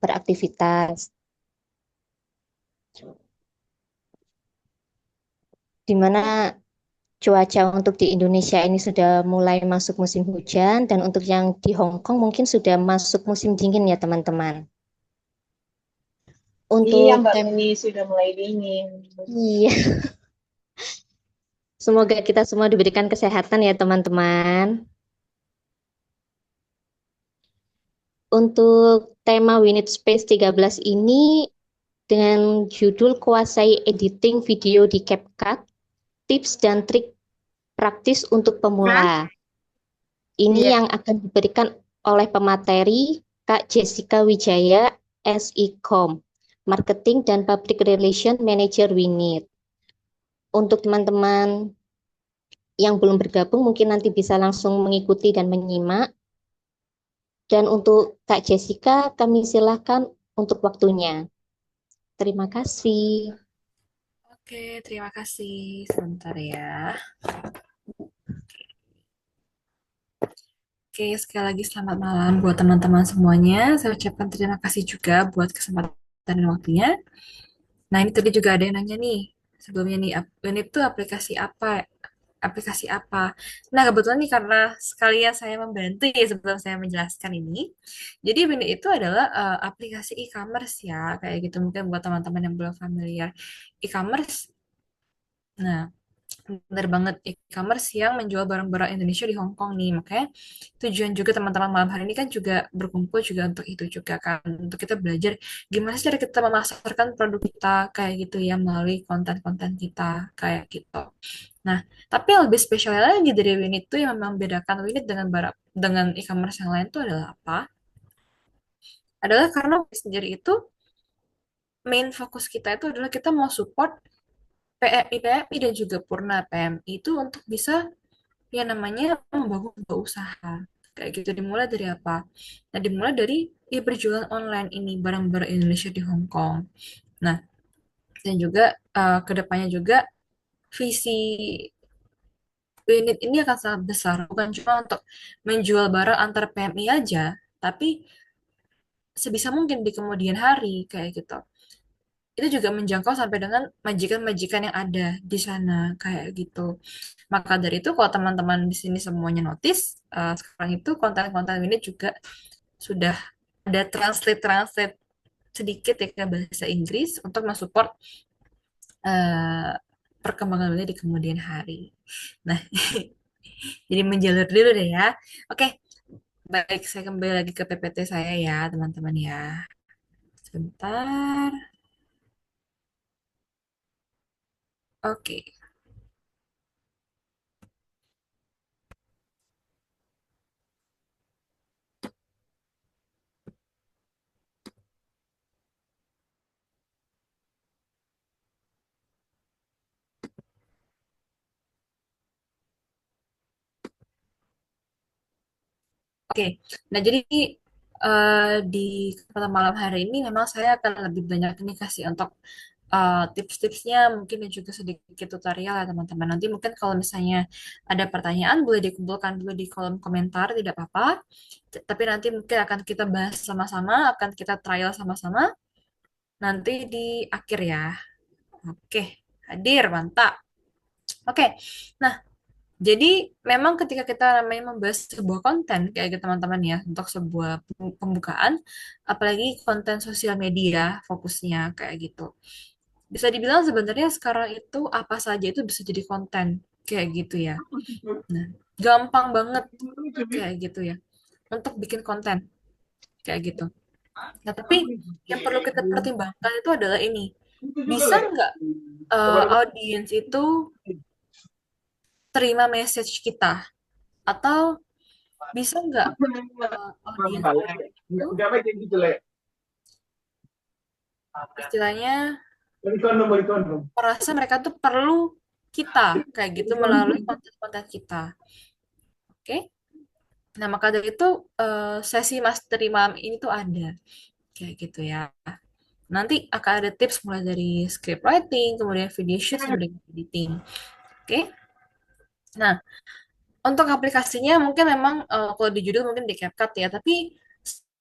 beraktivitas. Di mana cuaca untuk di Indonesia ini sudah mulai masuk musim hujan dan untuk yang di Hong Kong mungkin sudah masuk musim dingin ya teman-teman. Iya, Untuk Mbak tem Mini sudah mulai dingin. Iya, semoga kita semua diberikan kesehatan ya teman-teman. Untuk tema We Need Space 13 ini dengan judul Kuasai Editing Video di CapCut, Tips dan Trik Praktis untuk Hah? Pemula. Ini Iya. yang akan diberikan oleh pemateri Kak Jessica Wijaya, SIKOM, Marketing dan Public Relation Manager WINIT. Untuk teman-teman yang belum bergabung mungkin nanti bisa langsung mengikuti dan menyimak. Dan untuk Kak Jessica, kami silakan untuk waktunya. Terima kasih. Oke, terima kasih. Sebentar ya. Oke, sekali lagi selamat malam buat teman-teman semuanya. Saya ucapkan terima kasih juga buat kesempatan dan waktunya. Nah, ini tadi juga ada yang nanya nih. Sebelumnya nih, ini tuh aplikasi apa? Aplikasi apa? Nah, kebetulan nih karena sekalian saya membantu ya sebelum saya menjelaskan ini. Jadi ini itu adalah aplikasi e-commerce ya, kayak gitu mungkin buat teman-teman yang belum familiar. E-commerce. Nah, bener banget e-commerce yang menjual barang-barang Indonesia di Hong Kong nih. Makanya tujuan juga teman-teman malam hari ini kan juga berkumpul juga untuk itu juga kan. Untuk kita belajar gimana sih cara kita memasarkan produk kita kayak gitu ya melalui konten-konten kita kayak gitu. Nah, tapi yang lebih spesial lagi dari Winit itu yang memang membedakan Winit dengan dengan e-commerce yang lain itu adalah apa? Adalah karena Winit sendiri itu main fokus kita itu adalah kita mau support PMI dan juga Purna PMI itu untuk bisa ya namanya membangun sebuah usaha kayak gitu dimulai dari apa? Nah dimulai dari ya berjualan online ini barang-barang Indonesia di Hong Kong. Nah dan juga kedepannya juga visi unit ini akan sangat besar bukan cuma untuk menjual barang antar PMI aja, tapi sebisa mungkin di kemudian hari kayak gitu. Itu juga menjangkau sampai dengan majikan-majikan yang ada di sana kayak gitu. Maka dari itu kalau teman-teman di sini semuanya notice, sekarang itu konten-konten ini juga sudah ada translate-translate sedikit ya ke bahasa Inggris untuk mensupport eh, perkembangan ini di kemudian hari. Nah, jadi menjalur dulu deh ya. Oke, baik saya kembali lagi ke PPT saya ya, teman-teman ya. Sebentar. Oke. Oke, nah jadi di kesempatan malam hari ini memang saya akan lebih banyak ini kasih untuk tips-tipsnya mungkin dan juga sedikit tutorial ya teman-teman. Nanti mungkin kalau misalnya ada pertanyaan boleh dikumpulkan dulu di kolom komentar tidak apa-apa. Tapi nanti mungkin akan kita bahas sama-sama, akan kita trial sama-sama nanti di akhir ya. Oke, hadir mantap. Oke, nah jadi memang ketika kita namanya membahas sebuah konten kayak gitu teman-teman ya untuk sebuah pembukaan, apalagi konten sosial media fokusnya kayak gitu. Bisa dibilang sebenarnya sekarang itu apa saja itu bisa jadi konten kayak gitu ya. Nah, gampang banget kayak gitu ya untuk bikin konten kayak gitu. Nah, tapi yang perlu kita pertimbangkan itu adalah ini. Bisa nggak audiens itu terima message kita? Atau bisa nggak audiens itu istilahnya merasa mereka tuh perlu kita kayak gitu melalui konten-konten kita. Oke? Nah, maka dari itu sesi mastery malam ini tuh ada kayak gitu ya. Nanti akan ada tips mulai dari script writing, kemudian video shoot sampai dengan editing. Oke? Nah, untuk aplikasinya mungkin memang kalau di judul mungkin di CapCut ya, tapi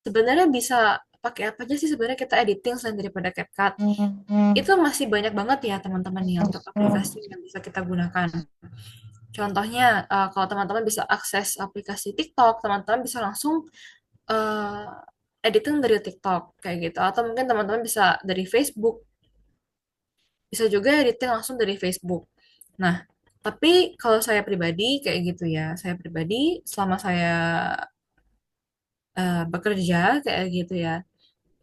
sebenarnya bisa pakai apa aja sih sebenarnya kita editing selain daripada CapCut. Itu masih banyak banget ya teman-teman ya untuk aplikasi yang bisa kita gunakan. Contohnya, kalau teman-teman bisa akses aplikasi TikTok, teman-teman bisa langsung editing dari TikTok kayak gitu. Atau mungkin teman-teman bisa dari Facebook, bisa juga editing langsung dari Facebook. Nah, tapi kalau saya pribadi kayak gitu ya, saya pribadi selama saya bekerja kayak gitu ya,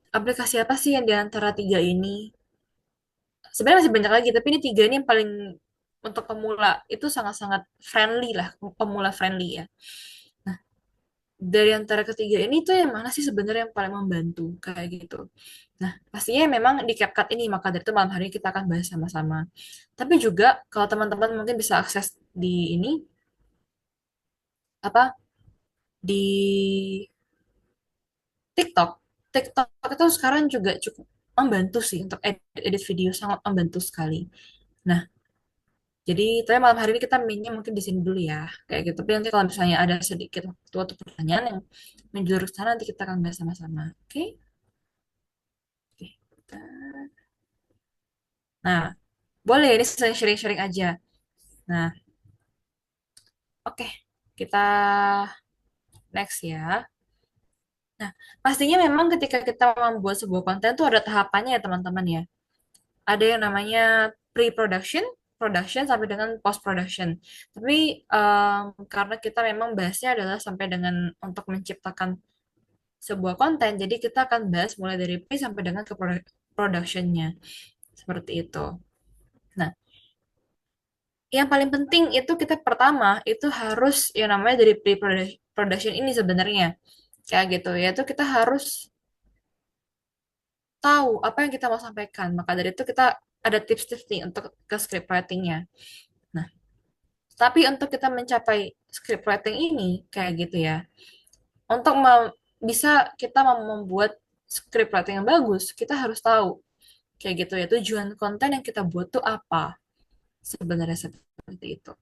aplikasi apa sih yang di antara tiga ini? Sebenarnya masih banyak lagi, tapi ini tiga ini yang paling untuk pemula itu sangat-sangat friendly lah, pemula friendly ya. Nah, dari antara ketiga ini tuh yang mana sih sebenarnya yang paling membantu kayak gitu. Nah, pastinya memang di CapCut ini, maka dari itu malam hari ini kita akan bahas sama-sama. Tapi juga kalau teman-teman mungkin bisa akses di ini apa di TikTok. TikTok itu sekarang juga cukup membantu sih untuk edit video, sangat membantu sekali. Nah, jadi tapi malam hari ini kita mainnya mungkin di sini dulu ya, kayak gitu. Tapi nanti kalau misalnya ada sedikit waktu atau pertanyaan yang menjurus sana, nanti kita akan bahas sama-sama. Oke? Oke. Nah, boleh ini saya sharing-sharing aja. Nah, oke. Kita next ya. Nah, pastinya memang ketika kita membuat sebuah konten tuh ada tahapannya ya teman-teman ya. Ada yang namanya pre-production, production sampai dengan post-production. Tapi karena kita memang bahasnya adalah sampai dengan untuk menciptakan sebuah konten, jadi kita akan bahas mulai dari pre sampai dengan ke productionnya. Seperti itu. Nah, yang paling penting itu kita pertama itu harus yang namanya dari pre-production ini sebenarnya. Kayak gitu, yaitu kita harus tahu apa yang kita mau sampaikan. Maka dari itu kita ada tips-tips nih untuk ke script writing-nya. Nah, tapi untuk kita mencapai script writing ini kayak gitu ya, untuk bisa kita membuat script writing yang bagus, kita harus tahu kayak gitu ya tujuan konten yang kita buat tuh apa sebenarnya seperti itu.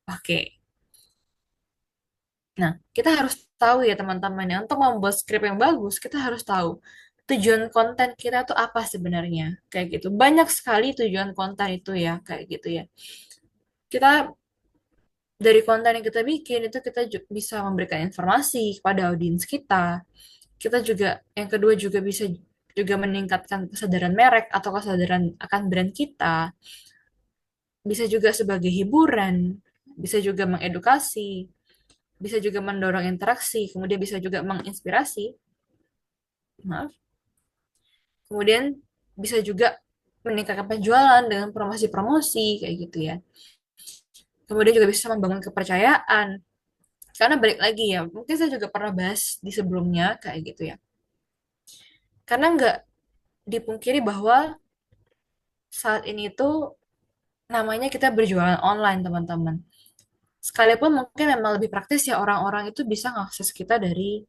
Oke. Nah, kita harus tahu ya teman-teman ya, untuk membuat skrip yang bagus, kita harus tahu tujuan konten kita tuh apa sebenarnya. Kayak gitu. Banyak sekali tujuan konten itu ya, kayak gitu ya. Kita dari konten yang kita bikin itu kita bisa memberikan informasi kepada audiens kita. Kita juga yang kedua juga bisa juga meningkatkan kesadaran merek atau kesadaran akan brand kita. Bisa juga sebagai hiburan, bisa juga mengedukasi, bisa juga mendorong interaksi, kemudian bisa juga menginspirasi. Maaf. Kemudian bisa juga meningkatkan penjualan dengan promosi-promosi kayak gitu ya. Kemudian juga bisa membangun kepercayaan. Karena balik lagi ya, mungkin saya juga pernah bahas di sebelumnya kayak gitu ya. Karena nggak dipungkiri bahwa saat ini tuh namanya kita berjualan online, teman-teman. Sekalipun mungkin memang lebih praktis ya orang-orang itu bisa ngakses kita dari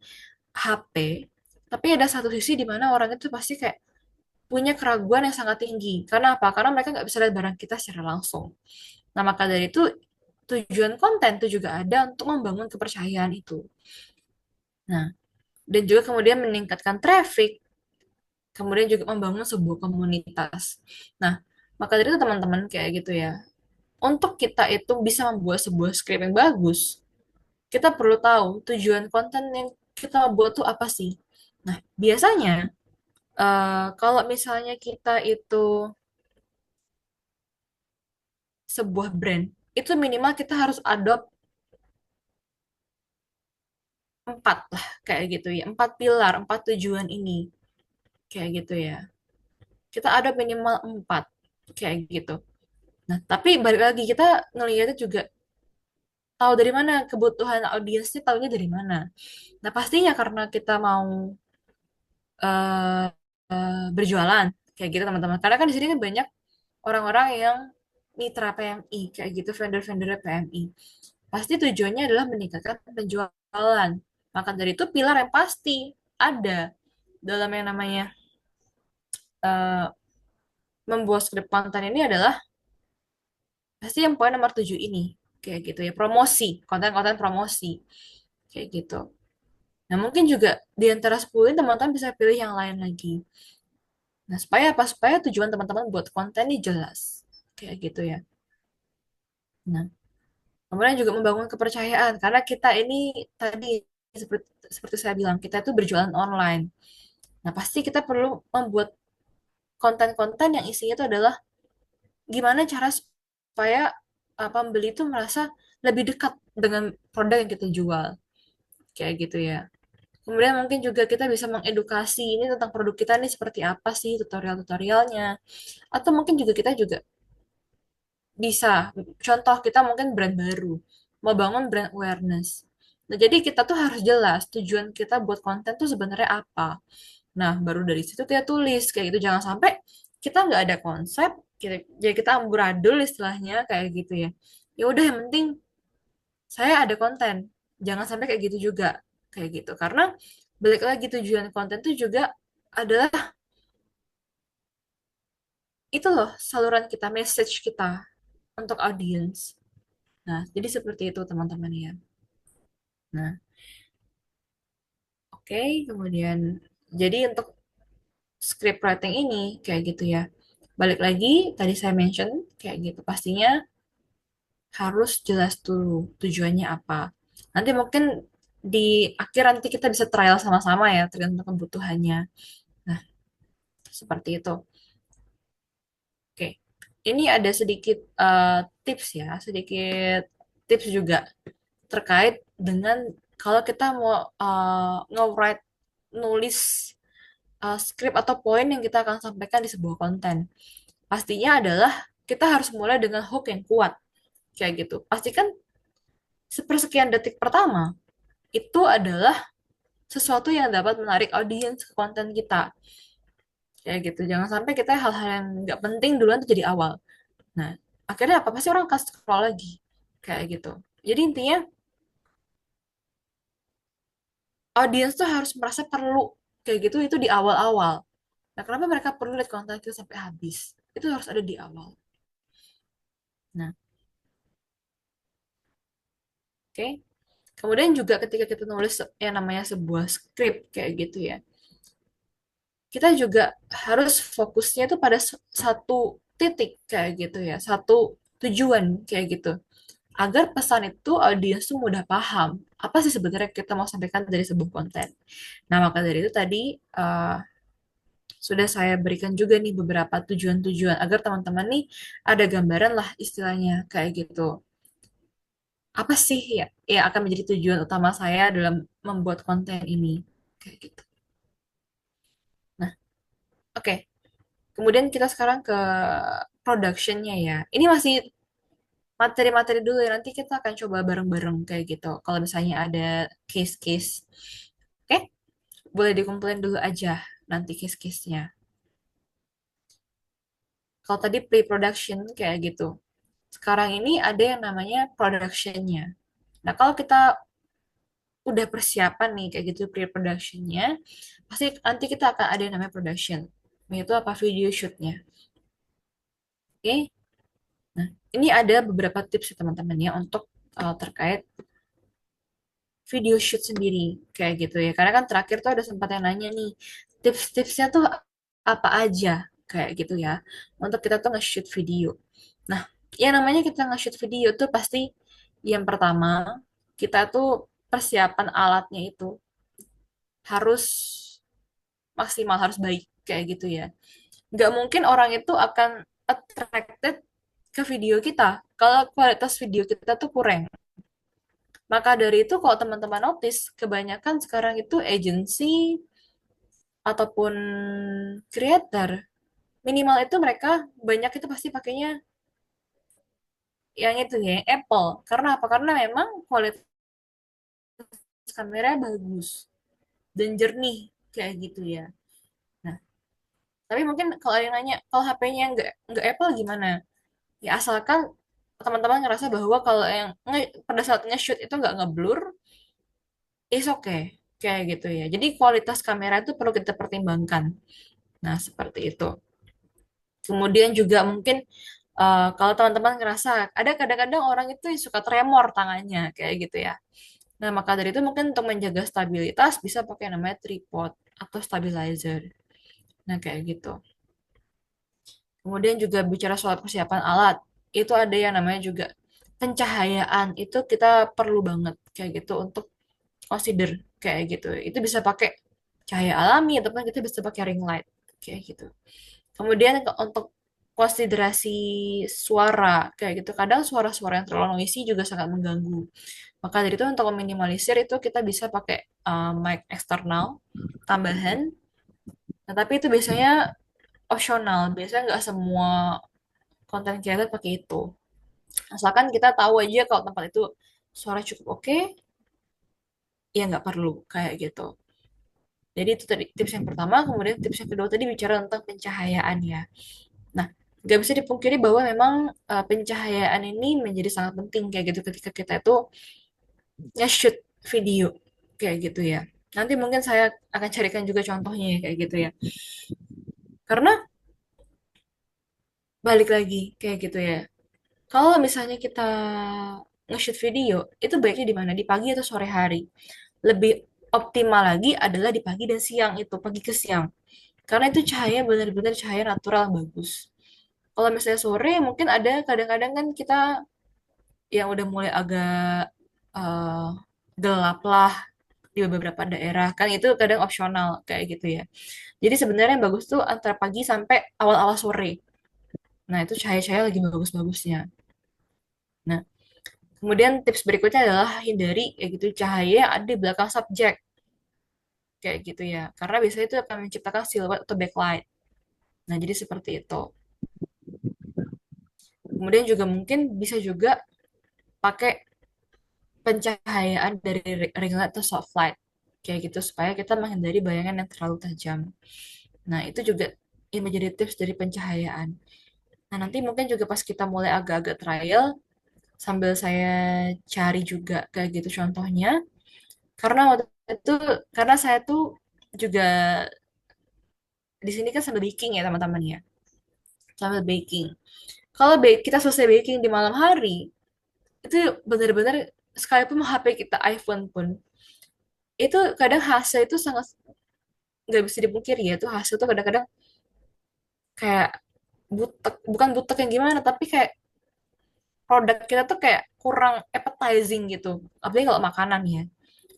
HP, tapi ada satu sisi di mana orang itu pasti kayak punya keraguan yang sangat tinggi. Karena apa? Karena mereka nggak bisa lihat barang kita secara langsung. Nah, maka dari itu tujuan konten itu juga ada untuk membangun kepercayaan itu. Nah, dan juga kemudian meningkatkan traffic, kemudian juga membangun sebuah komunitas. Nah, maka dari itu teman-teman kayak gitu ya. Untuk kita itu bisa membuat sebuah skrip yang bagus, kita perlu tahu tujuan konten yang kita buat tuh apa sih. Nah, biasanya kalau misalnya kita itu sebuah brand, itu minimal kita harus adopt empat lah, kayak gitu ya. Empat pilar, empat tujuan ini, kayak gitu ya. Kita adopt minimal empat, kayak gitu. Nah, tapi balik lagi kita ngelihatnya juga tahu dari mana kebutuhan audiensnya, tahunya dari mana. Nah, pastinya karena kita mau eh, berjualan, kayak gitu teman-teman. Karena kan di sini kan banyak orang-orang yang mitra PMI, kayak gitu, vendor-vendor PMI. Pasti tujuannya adalah meningkatkan penjualan. Maka dari itu pilar yang pasti ada dalam yang namanya eh, membuat skrip konten ini adalah pasti yang poin nomor 7 ini. kayak gitu ya, promosi, konten-konten promosi, kayak gitu. Nah, mungkin juga di antara 10 ini teman-teman bisa pilih yang lain lagi. Nah, supaya apa? Supaya tujuan teman-teman buat konten ini jelas. Kayak gitu ya. Nah, kemudian juga membangun kepercayaan. Karena kita ini tadi, seperti, seperti saya bilang, kita itu berjualan online. Nah, pasti kita perlu membuat konten-konten yang isinya itu adalah gimana cara supaya pembeli itu merasa lebih dekat dengan produk yang kita jual. Kayak gitu ya. Kemudian mungkin juga kita bisa mengedukasi ini tentang produk kita nih seperti apa sih tutorial-tutorialnya. Atau mungkin juga kita juga bisa, contoh kita mungkin brand baru, mau bangun brand awareness. Nah, jadi kita tuh harus jelas tujuan kita buat konten tuh sebenarnya apa. Nah, baru dari situ kita tulis kayak gitu. Jangan sampai kita nggak ada konsep, jadi kita amburadul istilahnya kayak gitu ya. Ya udah yang penting saya ada konten. Jangan sampai kayak gitu juga kayak gitu. Karena balik lagi tujuan konten tuh juga adalah itu loh saluran kita, message kita untuk audiens. Nah, jadi seperti itu teman-teman ya. Nah, oke, kemudian jadi untuk script writing ini kayak gitu ya. Balik lagi tadi saya mention kayak gitu. Pastinya harus jelas dulu tujuannya apa. Nanti mungkin di akhir nanti kita bisa trial sama-sama ya tergantung kebutuhannya. Nah, seperti itu. Oke. Ini ada sedikit tips ya, sedikit tips juga terkait dengan kalau kita mau nge-write nulis script atau poin yang kita akan sampaikan di sebuah konten. Pastinya adalah kita harus mulai dengan hook yang kuat, kayak gitu. Pastikan sepersekian detik pertama itu adalah sesuatu yang dapat menarik audiens ke konten kita, kayak gitu. Jangan sampai kita hal-hal yang nggak penting duluan tuh jadi awal. Nah, akhirnya apa? Pasti orang akan scroll lagi, kayak gitu. Jadi intinya audiens tuh harus merasa perlu kayak gitu itu di awal-awal. Nah, kenapa mereka perlu lihat konten kita sampai habis? Itu harus ada di awal. Nah, oke. Kemudian juga ketika kita nulis yang namanya sebuah script kayak gitu ya, kita juga harus fokusnya itu pada satu titik kayak gitu ya, satu tujuan kayak gitu. Agar pesan itu audiens tuh mudah paham apa sih sebenarnya kita mau sampaikan dari sebuah konten. Nah, maka dari itu tadi eh, sudah saya berikan juga nih beberapa tujuan-tujuan agar teman-teman nih ada gambaran lah istilahnya kayak gitu. Apa sih ya yang akan menjadi tujuan utama saya dalam membuat konten ini kayak gitu. Nah, oke. Kemudian kita sekarang ke productionnya ya. Ini masih materi-materi dulu ya. Nanti kita akan coba bareng-bareng kayak gitu. Kalau misalnya ada case-case. Oke, boleh dikumpulin dulu aja nanti case-case-nya. Kalau tadi pre-production kayak gitu. Sekarang ini ada yang namanya production-nya. Nah, kalau kita udah persiapan nih kayak gitu pre-productionnya, pasti nanti kita akan ada yang namanya production. Yaitu apa? Video shoot-nya. Oke, nah, ini ada beberapa tips ya teman-teman ya untuk terkait video shoot sendiri kayak gitu ya. Karena kan terakhir tuh ada sempat yang nanya nih, tips-tipsnya tuh apa aja kayak gitu ya untuk kita tuh nge-shoot video. Nah, yang namanya kita nge-shoot video tuh pasti yang pertama kita tuh persiapan alatnya itu harus maksimal, harus baik kayak gitu ya. Nggak mungkin orang itu akan attracted ke video kita kalau kualitas video kita tuh kurang. Maka dari itu kalau teman-teman notice, kebanyakan sekarang itu agency ataupun creator, minimal itu mereka banyak itu pasti pakainya yang itu ya, yang Apple. Karena apa? Karena memang kualitas kameranya bagus dan jernih kayak gitu ya. Nah, tapi mungkin kalau yang nanya, kalau HP-nya nggak Apple gimana? Ya asalkan teman-teman ngerasa bahwa kalau yang pada saat nge-shoot itu nggak ngeblur, is okay kayak gitu ya. Jadi kualitas kamera itu perlu kita pertimbangkan. Nah, seperti itu. Kemudian juga mungkin Kalau teman-teman ngerasa ada kadang-kadang orang itu suka tremor tangannya kayak gitu ya. Nah, maka dari itu mungkin untuk menjaga stabilitas bisa pakai namanya tripod atau stabilizer. Nah, kayak gitu. Kemudian juga bicara soal persiapan alat, itu ada yang namanya juga pencahayaan. Itu kita perlu banget kayak gitu untuk consider kayak gitu. Itu bisa pakai cahaya alami ataupun kita bisa pakai ring light kayak gitu. Kemudian untuk konsiderasi suara kayak gitu. Kadang suara-suara yang terlalu noisy juga sangat mengganggu. Maka dari itu untuk meminimalisir itu kita bisa pakai mic eksternal tambahan. Nah, tapi itu biasanya opsional. Biasanya nggak semua konten creator pakai itu. Asalkan kita tahu aja kalau tempat itu suara cukup oke, ya nggak perlu kayak gitu. Jadi itu tadi tips yang pertama, kemudian tips yang kedua tadi bicara tentang pencahayaan ya. Nah, nggak bisa dipungkiri bahwa memang pencahayaan ini menjadi sangat penting kayak gitu ketika kita itu nge-shoot video kayak gitu ya. Nanti mungkin saya akan carikan juga contohnya ya, kayak gitu ya. Karena balik lagi kayak gitu ya. Kalau misalnya kita nge-shoot video, itu baiknya di mana? Di pagi atau sore hari. Lebih optimal lagi adalah di pagi dan siang itu, pagi ke siang. Karena itu cahaya benar-benar cahaya natural bagus. Kalau misalnya sore, mungkin ada kadang-kadang kan kita yang udah mulai agak eh, gelap lah di beberapa daerah. Kan itu kadang opsional kayak gitu ya. Jadi sebenarnya yang bagus tuh antara pagi sampai awal-awal sore. Nah, itu cahaya-cahaya lagi bagus-bagusnya. Nah, kemudian tips berikutnya adalah hindari kayak gitu cahaya yang ada di belakang subjek kayak gitu ya. Karena biasanya itu akan menciptakan silhouette atau backlight. Nah, jadi seperti itu. Kemudian juga mungkin bisa juga pakai pencahayaan dari ring light atau soft light kayak gitu supaya kita menghindari bayangan yang terlalu tajam. Nah, itu juga ini menjadi tips dari pencahayaan. Nah, nanti mungkin juga pas kita mulai agak-agak trial sambil saya cari juga kayak gitu contohnya. Karena waktu itu karena saya tuh juga di sini kan sambil baking ya teman-teman ya. Sambil baking. Kalau kita selesai baking di malam hari, itu benar-benar sekalipun HP kita iPhone pun, itu kadang hasil itu sangat nggak bisa dipungkiri ya. Itu hasil tuh kadang-kadang kayak butek, bukan butek yang gimana, tapi kayak produk kita tuh kayak kurang appetizing gitu. Apalagi kalau makanan ya.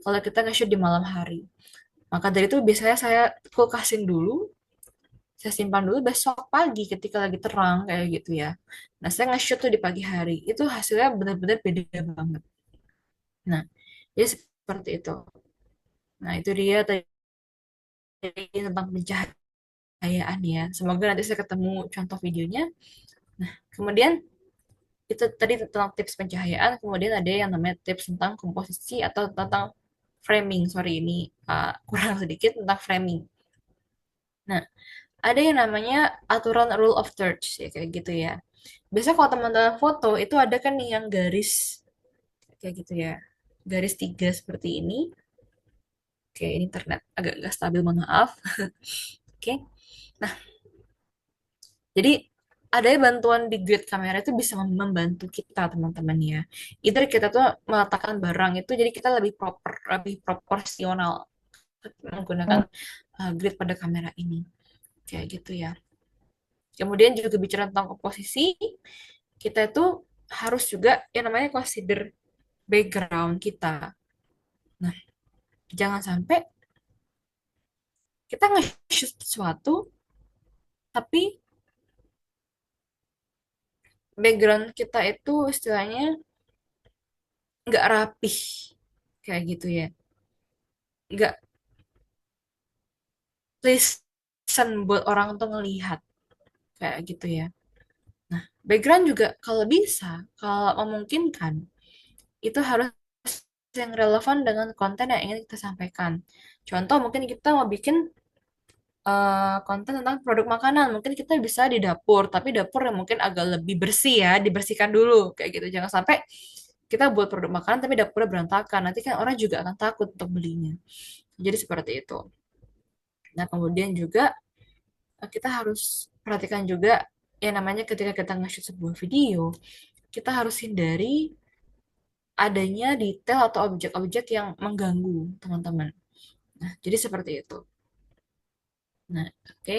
Kalau kita nge-shoot di malam hari. Maka dari itu biasanya saya kulkasin dulu, saya simpan dulu besok pagi ketika lagi terang kayak gitu ya. Nah, saya nge-shoot tuh di pagi hari. Itu hasilnya benar-benar beda banget. Nah, ya seperti itu. Nah, itu dia tadi tentang pencahayaan ya. Semoga nanti saya ketemu contoh videonya. Nah, kemudian itu tadi tentang tips pencahayaan, kemudian ada yang namanya tips tentang komposisi atau tentang framing. Sorry, ini kurang sedikit tentang framing. Nah, ada yang namanya aturan rule of thirds ya kayak gitu ya. Biasanya kalau teman-teman foto itu ada kan nih yang garis kayak gitu ya. Garis tiga seperti ini. Oke, ini internet agak nggak stabil, mohon maaf. Oke. Nah, jadi ada bantuan di grid kamera itu bisa membantu kita teman-teman ya. Either kita tuh meletakkan barang itu jadi kita lebih proper, lebih proporsional menggunakan grid pada kamera ini. Kayak gitu ya. Kemudian juga bicara tentang komposisi, kita itu harus juga yang namanya consider background kita. Nah, jangan sampai kita nge-shoot sesuatu, tapi background kita itu istilahnya nggak rapih, kayak gitu ya. Nggak pleasant buat orang untuk ngelihat, kayak gitu ya. Nah, background juga kalau bisa, kalau memungkinkan, itu harus yang relevan dengan konten yang ingin kita sampaikan. Contoh, mungkin kita mau bikin konten tentang produk makanan. Mungkin kita bisa di dapur, tapi dapur yang mungkin agak lebih bersih ya, dibersihkan dulu kayak gitu. Jangan sampai kita buat produk makanan tapi dapurnya berantakan. Nanti kan orang juga akan takut untuk belinya. Jadi seperti itu. Nah, kemudian juga kita harus perhatikan juga ya namanya ketika kita nge-shoot sebuah video, kita harus hindari adanya detail atau objek-objek yang mengganggu teman-teman. Nah, jadi seperti itu. Nah, oke.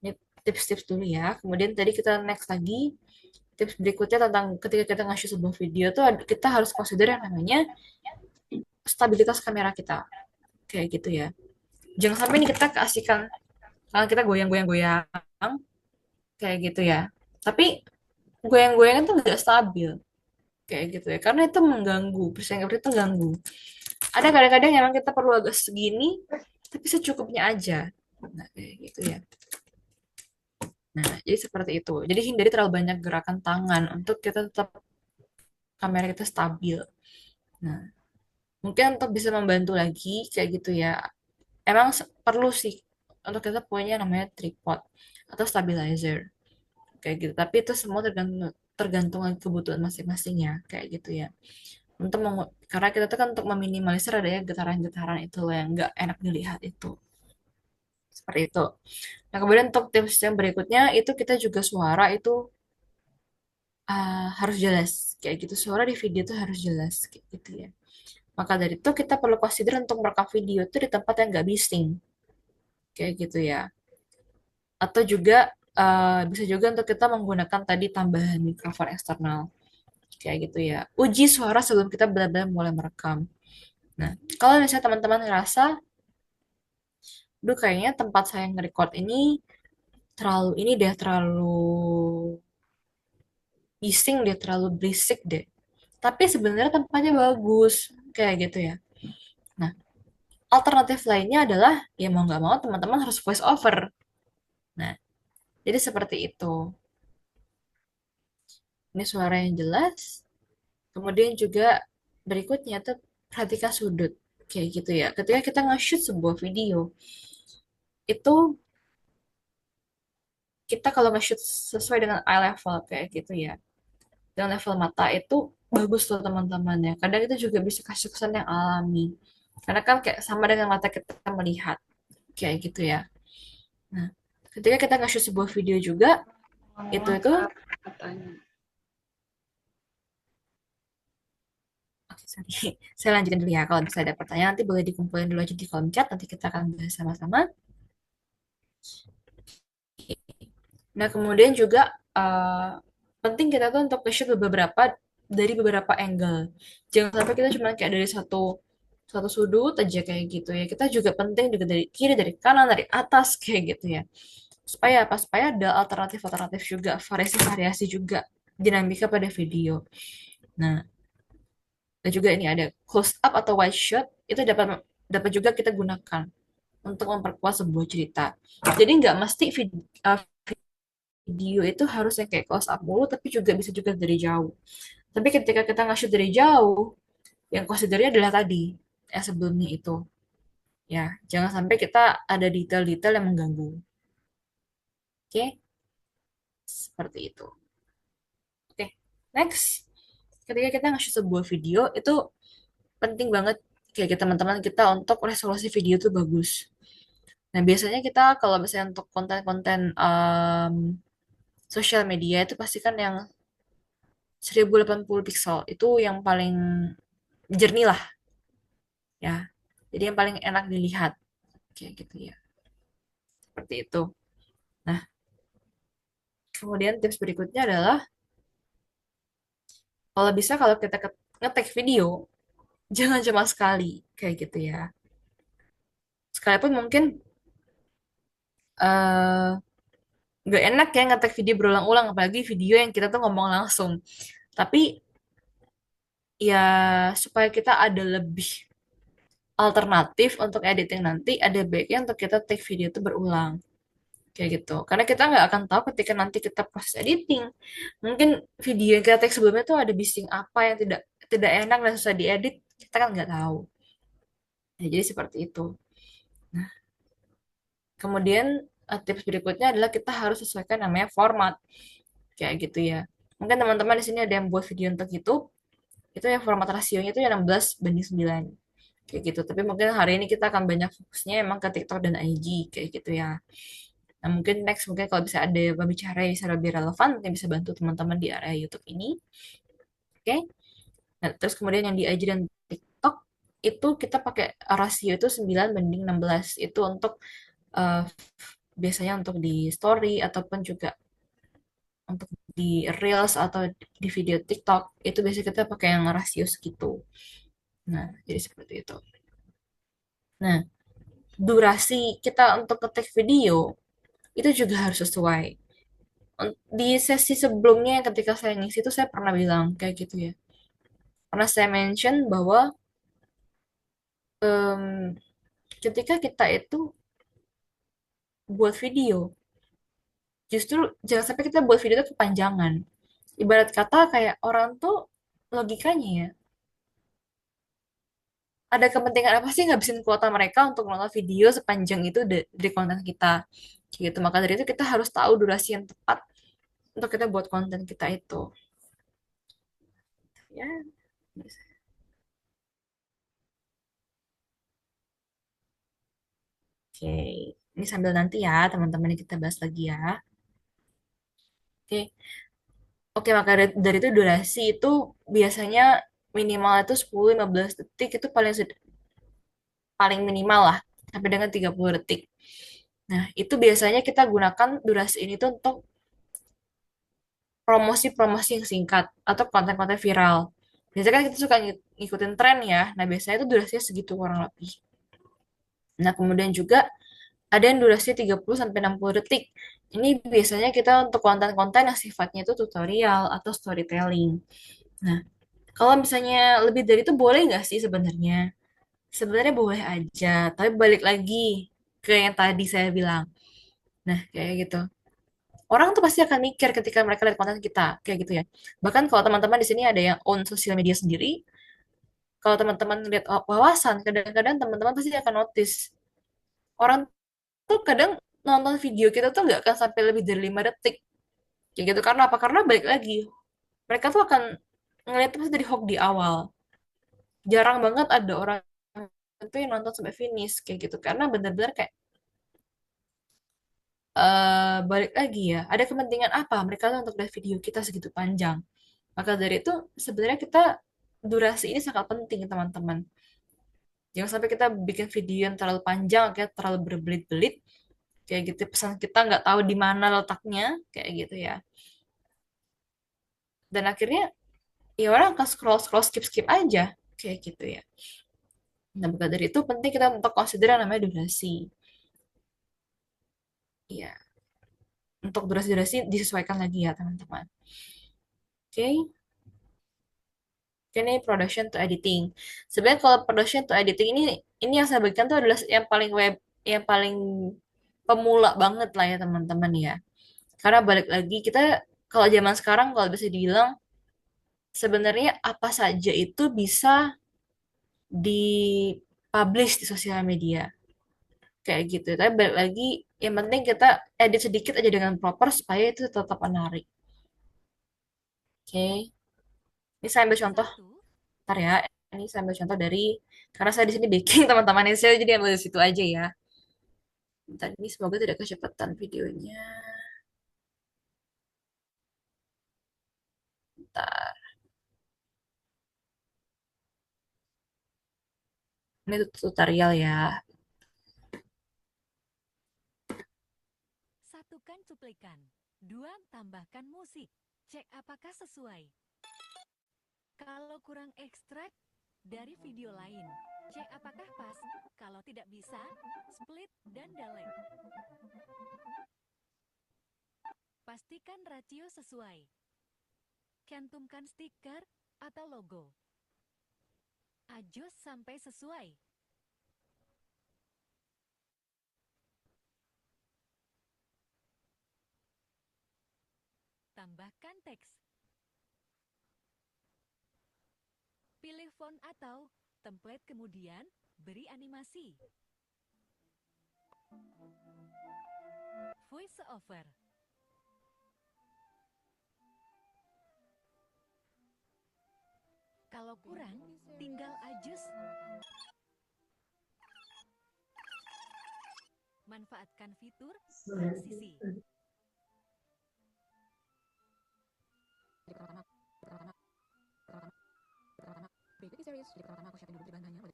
Ini tips-tips dulu ya. Kemudian tadi kita next lagi, tips berikutnya tentang ketika kita nge-shoot sebuah video tuh kita harus consider yang namanya stabilitas kamera kita. Kayak gitu ya. Jangan sampai nih kita keasikan karena kita goyang-goyang-goyang kayak gitu ya. Tapi goyang-goyangan tuh nggak stabil kayak gitu ya. Karena itu mengganggu, persaingan itu ganggu. Ada kadang-kadang yang emang kita perlu agak segini, tapi secukupnya aja. Nah, kayak gitu ya. Nah, jadi seperti itu. Jadi hindari terlalu banyak gerakan tangan untuk kita tetap kamera kita stabil. Nah, mungkin untuk bisa membantu lagi kayak gitu ya. Emang perlu sih untuk kita punya namanya tripod atau stabilizer kayak gitu. Tapi itu semua tergantung tergantung kebutuhan masing-masing ya kayak gitu ya. Karena kita tuh kan untuk meminimalisir adanya getaran-getaran itu loh yang nggak enak dilihat itu. Seperti itu. Nah, kemudian untuk tips yang berikutnya itu kita juga suara itu harus jelas kayak gitu. Suara di video tuh harus jelas kayak gitu ya. Maka dari itu kita perlu consider untuk merekam video itu di tempat yang nggak bising kayak gitu ya. Atau juga bisa juga untuk kita menggunakan tadi tambahan mikrofon eksternal kayak gitu ya. Uji suara sebelum kita benar-benar mulai merekam. Nah, kalau misalnya teman-teman ngerasa, duh kayaknya tempat saya nge-record ini terlalu ini deh, terlalu bising deh, terlalu berisik deh. Tapi sebenarnya tempatnya bagus, kayak gitu ya. Nah, alternatif lainnya adalah, ya mau nggak mau teman-teman harus voice over. Nah, jadi seperti itu. Ini suara yang jelas. Kemudian juga berikutnya tuh perhatikan sudut. Kayak gitu ya. Ketika kita nge-shoot sebuah video, itu kita kalau nge-shoot sesuai dengan eye level kayak gitu ya. Dengan level mata itu bagus tuh teman-teman ya. Kadang itu juga bisa kasih kesan yang alami. Karena kan kayak sama dengan mata kita melihat kayak gitu ya. Nah, ketika kita nge-shoot sebuah video juga, itu Katanya. oke, sorry. Saya lanjutin dulu ya. Kalau bisa ada pertanyaan nanti boleh dikumpulin dulu aja di kolom chat. Nanti kita akan bahas sama-sama. Nah, kemudian juga penting kita tuh untuk nge-shoot beberapa angle. Jangan sampai kita cuma kayak dari satu satu sudut aja kayak gitu ya. Kita juga penting juga dari kiri, dari kanan, dari atas kayak gitu ya. Supaya apa? Supaya ada alternatif-alternatif juga, variasi-variasi juga dinamika pada video. Nah, dan juga ini ada close up atau wide shot itu dapat dapat juga kita gunakan untuk memperkuat sebuah cerita. Jadi nggak mesti video itu harus yang kayak close up mulu, tapi juga bisa juga dari jauh. Tapi ketika kita nge-shoot dari jauh, yang considernya adalah tadi, yang sebelumnya itu. Ya, jangan sampai kita ada detail-detail yang mengganggu. Oke, seperti itu. Oke, next. Ketika kita nge-shoot sebuah video, itu penting banget kayak gitu, teman-teman kita untuk resolusi video itu bagus. Nah, biasanya kita kalau misalnya untuk konten-konten sosial media itu pasti kan yang 1080 pixel itu yang paling jernih lah ya. Jadi yang paling enak dilihat kayak gitu ya. Seperti itu. Nah, kemudian tips berikutnya adalah kalau bisa kalau kita ngetek video jangan cuma sekali kayak gitu ya. Sekalipun mungkin eh nggak enak ya ngetek video berulang-ulang apalagi video yang kita tuh ngomong langsung. Tapi ya supaya kita ada lebih alternatif untuk editing nanti ada baiknya untuk kita take video itu berulang kayak gitu karena kita nggak akan tahu ketika nanti kita proses editing mungkin video yang kita take sebelumnya tuh ada bising apa yang tidak tidak enak dan susah diedit kita kan nggak tahu. Nah, jadi seperti itu. Nah, kemudian tips berikutnya adalah kita harus sesuaikan namanya format kayak gitu ya. Mungkin teman-teman di sini ada yang buat video untuk YouTube itu yang format rasionya itu yang 16:9 kayak gitu. Tapi mungkin hari ini kita akan banyak fokusnya emang ke TikTok dan IG kayak gitu ya. Nah, mungkin next mungkin kalau bisa ada pembicara yang bisa lebih relevan, mungkin bisa bantu teman-teman di area YouTube ini. Oke. Nah, terus kemudian yang di IG dan TikTok itu kita pakai rasio itu 9:16. Itu untuk eh, biasanya untuk di story ataupun juga untuk di Reels atau di video TikTok itu biasanya kita pakai yang rasio segitu. Nah, jadi seperti itu. Nah, durasi kita untuk ngetik video itu juga harus sesuai. Di sesi sebelumnya ketika saya ngisi itu saya pernah bilang kayak gitu ya. Pernah saya mention bahwa em, ketika kita itu buat video, justru jangan sampai kita buat video itu kepanjangan. Ibarat kata kayak orang tuh logikanya ya, ada kepentingan apa sih ngabisin kuota mereka untuk nonton video sepanjang itu dari konten kita. Kayak gitu. Maka dari itu kita harus tahu durasi yang tepat untuk kita buat konten kita itu. Ya, oke. Ini sambil nanti ya, teman-teman kita bahas lagi ya. Oke. Oke, maka dari itu durasi itu biasanya minimal itu 10-15 detik itu paling minimal lah sampai dengan 30 detik. Nah, itu biasanya kita gunakan durasi ini tuh untuk promosi-promosi yang singkat atau konten-konten viral. Biasanya kan kita suka ngikutin tren ya. Nah, biasanya itu durasinya segitu kurang lebih. Nah, kemudian juga ada yang durasinya 30 sampai 60 detik. Ini biasanya kita untuk konten-konten yang sifatnya itu tutorial atau storytelling. Nah, kalau misalnya lebih dari itu boleh nggak sih sebenarnya? Sebenarnya boleh aja, tapi balik lagi ke yang tadi saya bilang. Nah, kayak gitu. Orang tuh pasti akan mikir ketika mereka lihat konten kita, kayak gitu ya. Bahkan kalau teman-teman di sini ada yang own sosial media sendiri, kalau teman-teman lihat wawasan, kadang-kadang teman-teman pasti akan notice. Orang tuh kadang nonton video kita tuh nggak akan sampai lebih dari 5 detik. Kayak gitu. Karena apa? Karena balik lagi. Mereka tuh akan ngeliat pasti dari hook di awal. Jarang banget ada orang itu yang nonton sampai finish kayak gitu. Karena bener-bener kayak balik lagi ya, ada kepentingan apa mereka tuh untuk lihat video kita segitu panjang. Maka dari itu sebenarnya kita durasi ini sangat penting teman-teman. Jangan sampai kita bikin video yang terlalu panjang, kayak terlalu berbelit-belit, kayak gitu pesan kita nggak tahu di mana letaknya, kayak gitu ya. Dan akhirnya ya orang akan scroll scroll skip skip aja, kayak gitu ya. Nah maka dari itu penting kita untuk consider yang namanya durasi. Iya, untuk durasi-durasi disesuaikan lagi ya teman-teman. Oke. Ini production to editing. Sebenarnya kalau production to editing ini yang saya bagikan tuh adalah yang paling yang paling pemula banget lah ya teman-teman ya. Karena balik lagi kita kalau zaman sekarang kalau bisa dibilang sebenarnya apa saja itu bisa dipublish di sosial media kayak gitu. Tapi balik lagi yang penting kita edit sedikit aja dengan proper supaya itu tetap menarik. Oke. Ini saya ambil contoh. Satu, Ntar ya, ini saya ambil contoh dari karena saya di sini baking teman-teman ini saya jadi ambil dari situ aja ya. Bentar, ini semoga tidak kecepatan videonya. Bentar. Ini tutorial ya. satukan cuplikan. Dua, tambahkan musik. Cek apakah sesuai. Kalau kurang ekstrak dari video lain, cek apakah pas. Kalau tidak bisa, split dan delete. Pastikan rasio sesuai. Cantumkan stiker atau logo. Adjust sampai sesuai. Tambahkan teks. Pilih font atau template kemudian beri animasi. Voice over. Kalau kurang, tinggal adjust. Manfaatkan fitur transisi.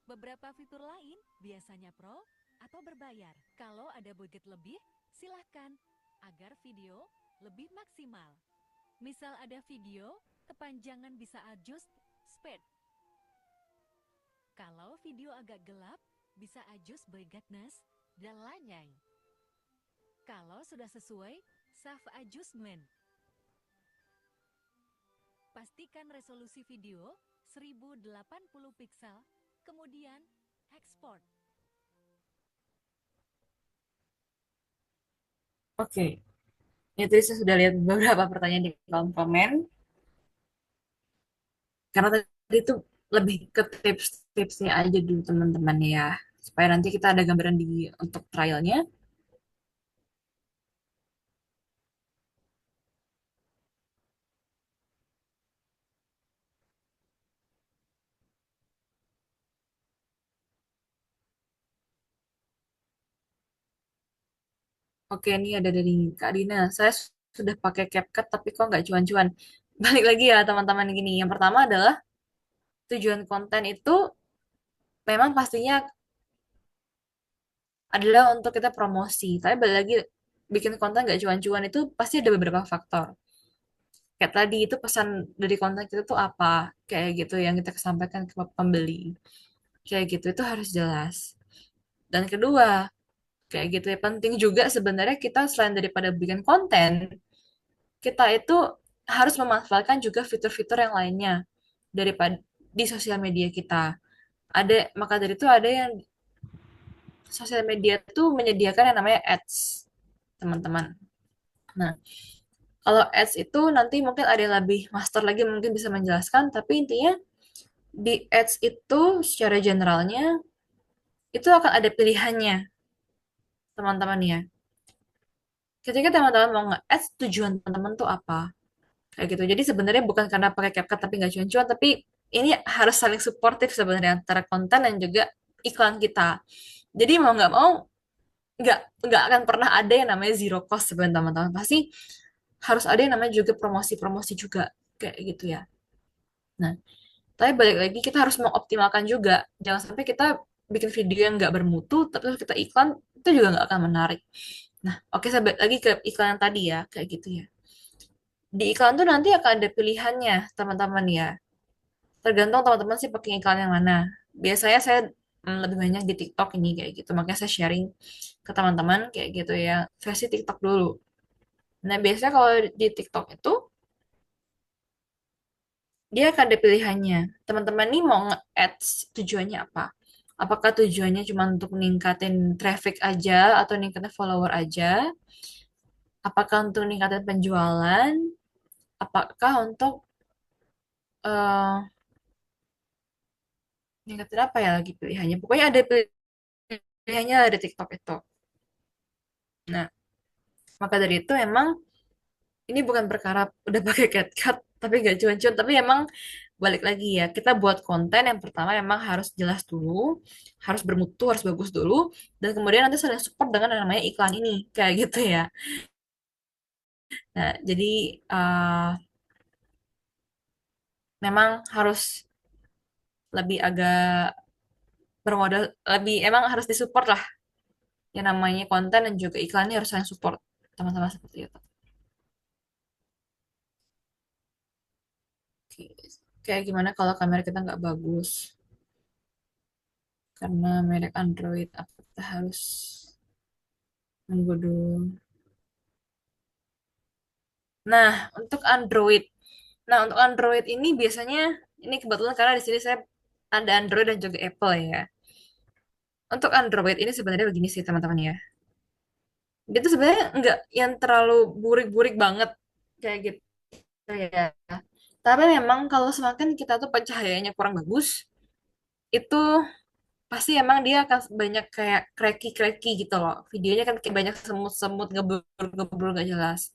Beberapa fitur lain biasanya pro atau berbayar. Kalau ada budget lebih, silahkan agar video lebih maksimal. Misal ada video, kepanjangan bisa adjust speed. Kalau video agak gelap, bisa adjust brightness dan lainnya. Kalau sudah sesuai, save adjustment. Pastikan resolusi video 1080 pixel, kemudian export. Oke, ini tadi saya sudah lihat beberapa pertanyaan di kolom komen. Karena tadi itu lebih ke tips-tipsnya aja dulu teman-teman ya. Supaya nanti kita ada gambaran di untuk trialnya. Oke, ini ada dari Kak Dina. Saya sudah pakai CapCut tapi kok nggak cuan-cuan. Balik lagi ya teman-teman gini. Yang pertama adalah tujuan konten itu memang pastinya adalah untuk kita promosi. Tapi balik lagi bikin konten nggak cuan-cuan itu pasti ada beberapa faktor. Kayak tadi itu pesan dari konten kita tuh apa? Kayak gitu yang kita sampaikan ke pembeli. Kayak gitu itu harus jelas. Dan kedua, kayak gitu ya penting juga sebenarnya kita selain daripada bikin konten, kita itu harus memanfaatkan juga fitur-fitur yang lainnya daripada di sosial media kita. Maka dari itu ada yang sosial media tuh menyediakan yang namanya ads, teman-teman. Nah, kalau ads itu nanti mungkin ada yang lebih master lagi mungkin bisa menjelaskan, tapi intinya di ads itu secara generalnya itu akan ada pilihannya, teman-teman ya. Ketika teman-teman mau nge-ads, tujuan teman-teman tuh apa? Kayak gitu. Jadi sebenarnya bukan karena pakai CapCut tapi nggak cuan-cuan, tapi ini harus saling suportif sebenarnya antara konten dan juga iklan kita. Jadi mau nggak mau nggak nggak akan pernah ada yang namanya zero cost sebenarnya teman-teman. Pasti harus ada yang namanya juga promosi-promosi juga kayak gitu ya. Nah, tapi balik lagi kita harus mengoptimalkan juga. Jangan sampai kita bikin video yang nggak bermutu, tapi terus kita iklan itu juga nggak akan menarik. Nah, oke saya balik lagi ke iklan yang tadi ya, kayak gitu ya. Di iklan tuh nanti akan ada pilihannya, teman-teman ya. Tergantung teman-teman sih pakai iklan yang mana. Biasanya saya lebih banyak di TikTok ini kayak gitu. Makanya saya sharing ke teman-teman kayak gitu ya. Versi TikTok dulu. Nah, biasanya kalau di TikTok itu dia akan ada pilihannya. Teman-teman nih mau nge-ads tujuannya apa? Apakah tujuannya cuma untuk meningkatin traffic aja atau ningkatin follower aja? Apakah untuk meningkatin penjualan? Apakah untuk eh ningkatin apa ya lagi pilihannya? Pokoknya ada pilihannya ada TikTok itu. Nah, maka dari itu emang ini bukan perkara udah pakai CapCut tapi gak cuan-cuan, tapi emang balik lagi ya, kita buat konten yang pertama memang harus jelas dulu, harus bermutu, harus bagus dulu, dan kemudian nanti saling support dengan yang namanya iklan ini, kayak gitu ya. Nah, jadi memang harus lebih agak bermodal, lebih emang harus disupport lah yang namanya konten dan juga iklannya harus saling support, teman-teman seperti itu. Oke. Kayak gimana kalau kamera kita nggak bagus? Karena merek Android, apa kita harus nunggu dulu? Nah, untuk Android. Nah, untuk Android ini biasanya, ini kebetulan karena di sini saya ada Android dan juga Apple ya. Untuk Android ini sebenarnya begini sih teman-teman ya. Dia tuh sebenarnya nggak yang terlalu burik-burik banget kayak gitu ya. Tapi memang kalau semakin kita tuh pencahayaannya kurang bagus, itu pasti emang dia akan banyak kayak cracky-cracky gitu loh. Videonya kan kayak banyak semut-semut ngeblur-ngeblur nggak jelas.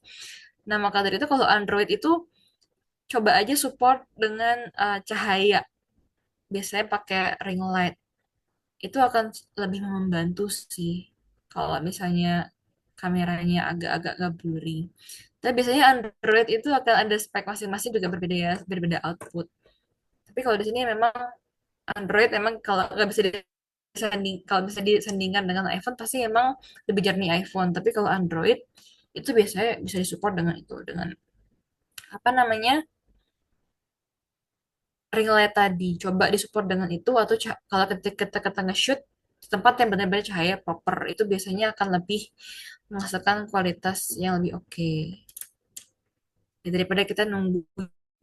Nah, maka dari itu kalau Android itu coba aja support dengan cahaya. Biasanya pakai ring light. Itu akan lebih membantu sih. kalau misalnya kameranya agak-agak nggak blurry. Tapi biasanya Android itu akan ada spek masing-masing juga berbeda ya, berbeda output. Tapi kalau di sini memang Android emang kalau nggak bisa kalau bisa disandingkan dengan iPhone pasti emang lebih jernih iPhone. Tapi kalau Android itu biasanya bisa disupport dengan itu, dengan apa namanya, ring light tadi. Coba disupport dengan itu atau kalau kita nge-shoot di tempat yang benar-benar cahaya proper itu biasanya akan lebih menghasilkan kualitas yang lebih oke. Ya, daripada kita nunggu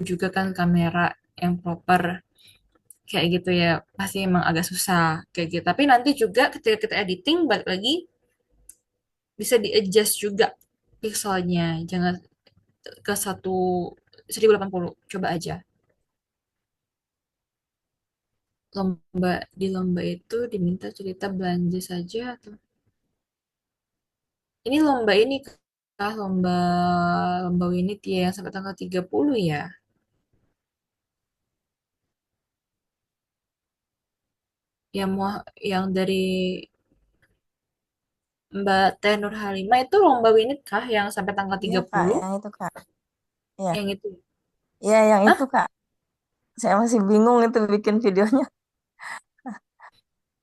juga kan kamera yang proper kayak gitu ya pasti emang agak susah kayak gitu. Tapi nanti juga ketika kita editing balik lagi bisa di-adjust juga pixelnya. Jangan ke 1080. Coba aja. Di lomba itu diminta cerita belanja saja atau ini lomba ini kah lomba lomba ini ya yang sampai tanggal 30 ya. Yang mau yang dari Mbak Teh Nur Halimah itu lomba ini kah yang sampai tanggal Iya tiga Kak, puluh yang itu Kak. Iya, yang itu. iya yang itu Hah? Kak. Saya masih bingung itu bikin videonya.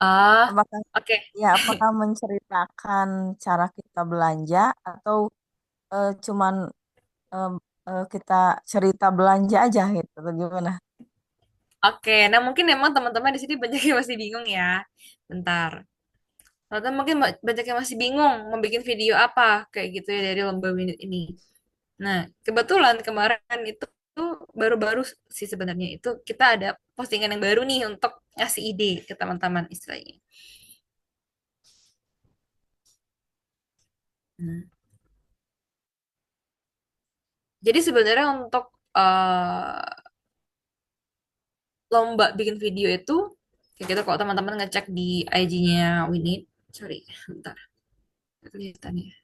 Ah, Apakah oke. apakah menceritakan cara kita belanja atau cuman eh, kita cerita belanja aja gitu atau gimana? Oke, nah mungkin emang teman-teman di sini banyak yang masih bingung ya. Bentar. Atau mungkin banyak yang masih bingung mau bikin video apa kayak gitu ya dari lomba Winit ini. Nah, kebetulan kemarin itu tuh baru-baru sih sebenarnya itu kita ada postingan yang baru nih untuk ngasih ide ke teman-teman istilahnya. Nah, jadi sebenarnya untuk eh, lomba bikin video itu kayak gitu kalau teman-teman ngecek di IG-nya Winit, sorry, bentar, nggak kelihatan ya,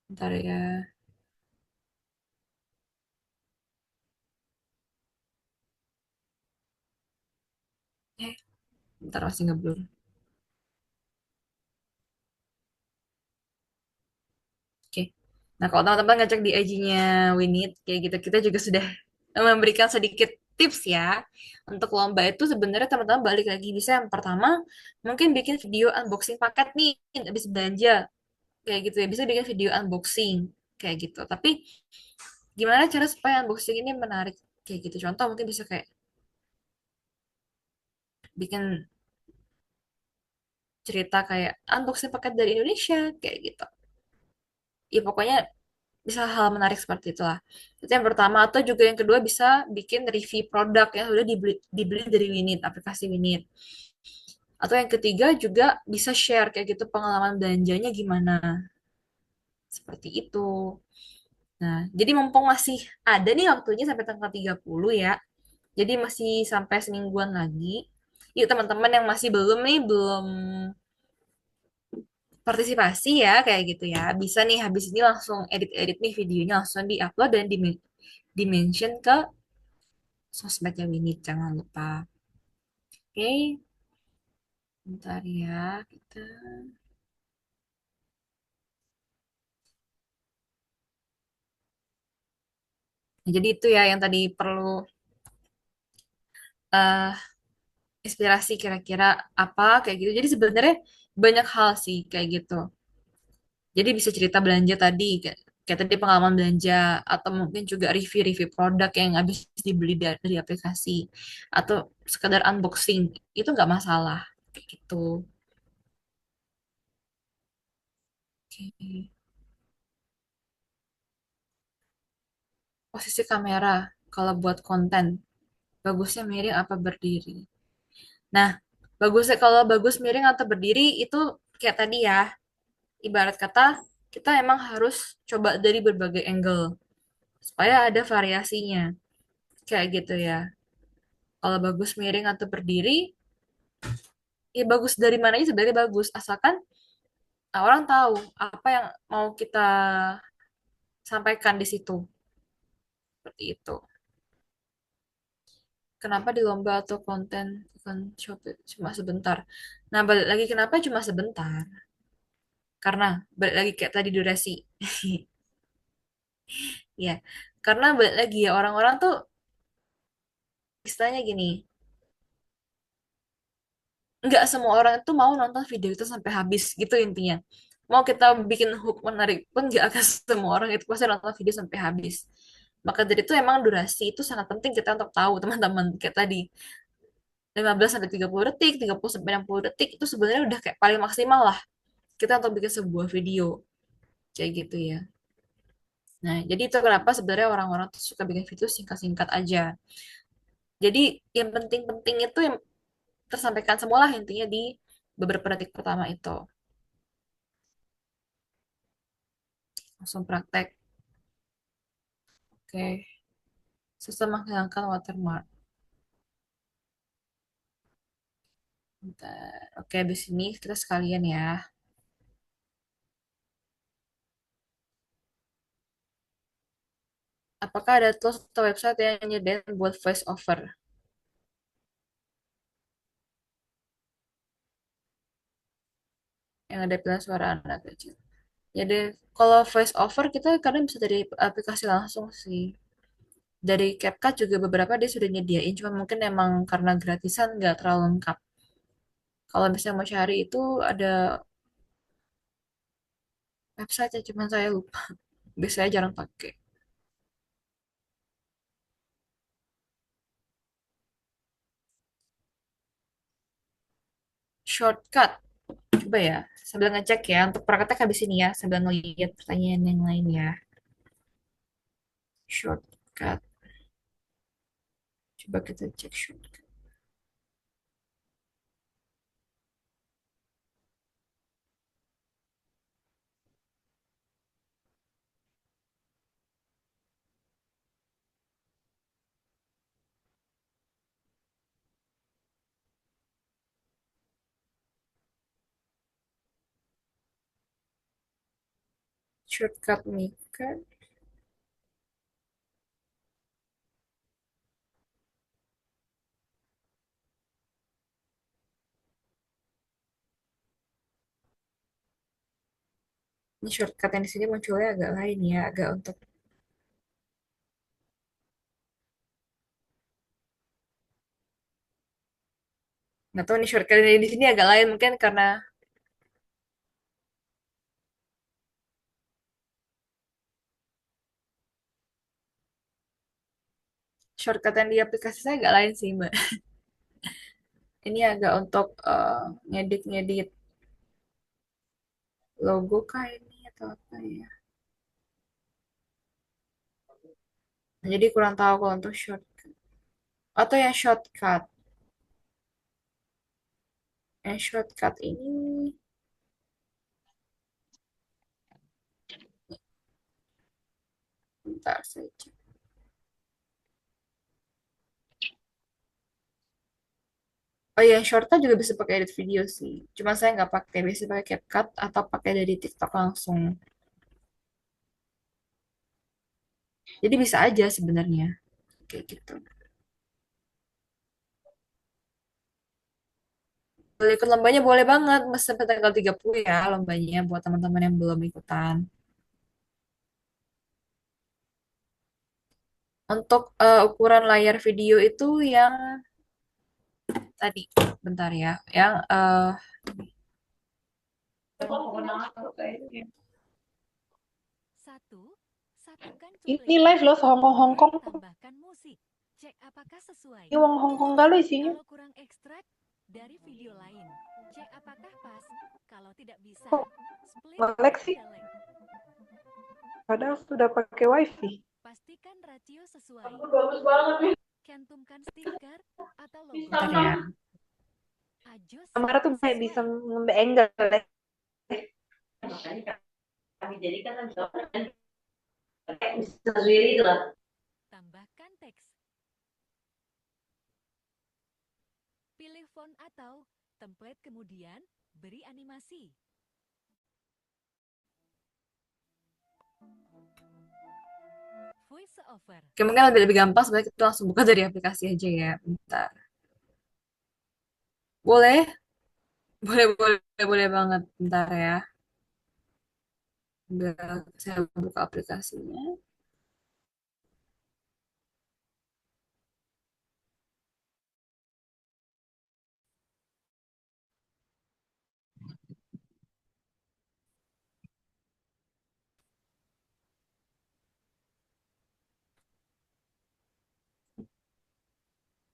bentar ya, eh, bentar masih ngeblur. Oke. Nah, kalau teman-teman ngecek di IG-nya Winit, kayak gitu, kita juga sudah memberikan sedikit tips ya. Untuk lomba itu sebenarnya teman-teman balik lagi bisa yang pertama, mungkin bikin video unboxing paket nih, habis belanja, kayak gitu ya. Bisa bikin video unboxing, kayak gitu. Tapi gimana cara supaya unboxing ini menarik, kayak gitu. Contoh mungkin bisa kayak bikin cerita kayak unboxing paket dari Indonesia, kayak gitu. Ya pokoknya bisa hal menarik seperti itulah. Itu yang pertama atau juga yang kedua bisa bikin review produk yang sudah dibeli dari Winit, aplikasi Winit. Atau yang ketiga juga bisa share kayak gitu pengalaman belanjanya gimana. Seperti itu. Nah, jadi mumpung masih ada nih waktunya sampai tanggal 30 ya. Jadi masih sampai semingguan lagi. Yuk teman-teman yang masih belum nih, belum partisipasi ya kayak gitu ya. Bisa nih habis ini langsung edit-edit nih videonya langsung di-upload dan di-mention ke sosmednya Winnie, jangan lupa. Oke, bentar ya. Kita. Nah, jadi itu ya yang tadi perlu eh inspirasi kira-kira apa kayak gitu. Jadi sebenarnya banyak hal sih kayak gitu. Jadi bisa cerita belanja tadi, kayak tadi pengalaman belanja, atau mungkin juga review-review produk yang habis dibeli dari aplikasi, atau sekedar unboxing, itu nggak masalah, kayak gitu. Oke. Posisi kamera, kalau buat konten, bagusnya miring apa berdiri? Nah, bagusnya kalau bagus miring atau berdiri itu kayak tadi ya, ibarat kata kita emang harus coba dari berbagai angle supaya ada variasinya, kayak gitu ya. Kalau bagus miring atau berdiri, ya bagus dari mana aja sebenarnya bagus, asalkan orang tahu apa yang mau kita sampaikan di situ, seperti itu. kenapa di lomba atau konten bukan Shopee cuma sebentar. Nah, balik lagi kenapa cuma sebentar? Karena balik lagi kayak tadi durasi. Ya, karena balik lagi ya orang-orang tuh istilahnya gini, nggak semua orang itu mau nonton video itu sampai habis gitu intinya. Mau kita bikin hook menarik pun nggak akan semua orang itu pasti nonton video sampai habis. Maka dari itu emang durasi itu sangat penting kita untuk tahu teman-teman kayak tadi 15 sampai 30 detik, 30 sampai 60 detik itu sebenarnya udah kayak paling maksimal lah kita untuk bikin sebuah video kayak gitu ya. Nah, jadi itu kenapa sebenarnya orang-orang tuh suka bikin video singkat-singkat aja. Jadi yang penting-penting itu yang tersampaikan semualah intinya di beberapa detik pertama itu. Langsung praktek. Oke. Susah menghilangkan watermark. Bentar. Oke, habis ini kita sekalian ya. Apakah ada tools atau website yang nyediain buat voice over? Yang ada pilihan suara anak kecil. Jadi, kalau voice over kita kadang bisa dari aplikasi langsung sih. Dari CapCut juga beberapa dia sudah nyediain, cuma mungkin emang karena gratisan nggak terlalu lengkap. Kalau misalnya mau cari itu ada website ya, cuma saya lupa. Biasanya jarang pakai. Shortcut. Coba ya, sambil ngecek ya. Untuk praktek habis ini ya, sambil ngeliat pertanyaan yang lain ya. Shortcut. Coba kita cek shortcut. Shortcut nih kan. Ini shortcut yang di sini munculnya agak lain ya, agak untuk nggak tahu nih shortcut yang di sini agak lain mungkin karena shortcut yang di aplikasi saya agak lain sih Mbak. Ini agak untuk ngedit-ngedit logo kah ini atau apa ya? Nah, jadi kurang tahu kalau untuk shortcut. Atau yang shortcut. Yang shortcut ini bentar saja. Oh iya, shortcut juga bisa pakai edit video sih. Cuma saya nggak pakai, biasanya pakai CapCut atau pakai dari TikTok langsung. Jadi bisa aja sebenarnya kayak gitu. Boleh ikut lombanya boleh banget, Mas, sampai tanggal 30 ya lombanya buat teman-teman yang belum ikutan. Untuk ukuran layar video itu yang tadi, bentar ya, yang Satu, satukan Ini cuplikan. live loh Hongkong Dua, Hongkong. tambahkan musik. Cek apakah sesuai. Ini uang Hongkong kali isinya. Kalau kurang ekstrak dari video lain, cek apakah pas. Kalau tidak bisa, Kok split nge-lag atau sih? delete. Padahal sudah pakai wifi. Pastikan rasio sesuai. Bagus banget nih. Cantumkan stiker atau logo. bentar ya. Ajus Kamera tuh sampai bisa sesuai. ngambil angle ya. Tambahkan teks. Pilih font atau template kemudian beri animasi. voice over. Oke, mungkin lebih gampang sebenarnya kita langsung buka dari aplikasi aja ya. Bentar. Boleh? Boleh, boleh, boleh banget. Bentar ya. Udah, saya buka aplikasinya.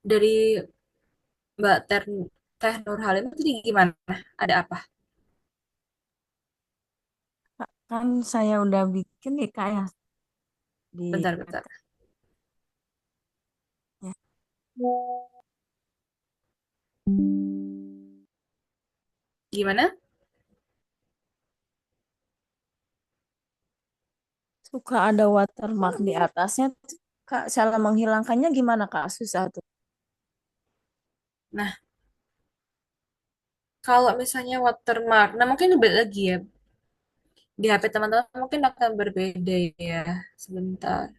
Dari Mbak Teh Nurhalim itu gimana? Ada apa? Kan saya udah bikin nih Kak ya di Bentar, bentar. ya. Gimana? Suka ada watermark di atasnya. Kak, cara menghilangkannya gimana Kak? Susah tuh. Nah, kalau misalnya watermark, nah mungkin balik lagi ya. Di HP teman-teman mungkin akan berbeda ya. Sebentar.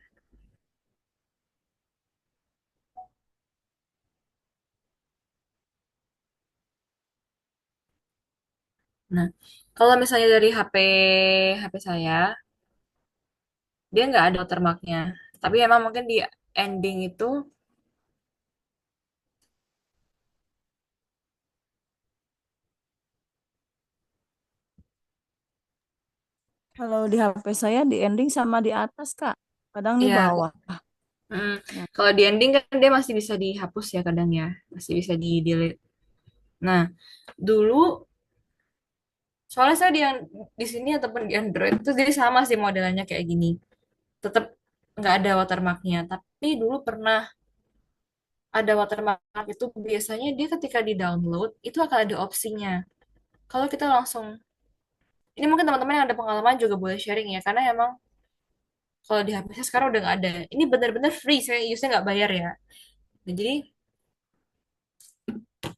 Nah, kalau misalnya dari HP saya, dia nggak ada watermarknya. Tapi emang mungkin di ending itu, Kalau di HP saya di ending sama di atas Kak. Kadang di ya, bawah. Nah, kalau di ending kan dia masih bisa dihapus ya kadang ya, masih bisa di delete. Nah, dulu soalnya saya di sini ataupun di Android itu jadi sama sih modelnya kayak gini. Tetap nggak ada watermarknya. Tapi dulu pernah ada watermark itu biasanya dia ketika di download itu akan ada opsinya. Kalau kita langsung, ini mungkin teman-teman yang ada pengalaman juga boleh sharing ya, karena emang kalau di HP saya sekarang udah nggak ada. Ini benar-benar free, saya use nggak bayar ya. Nah, jadi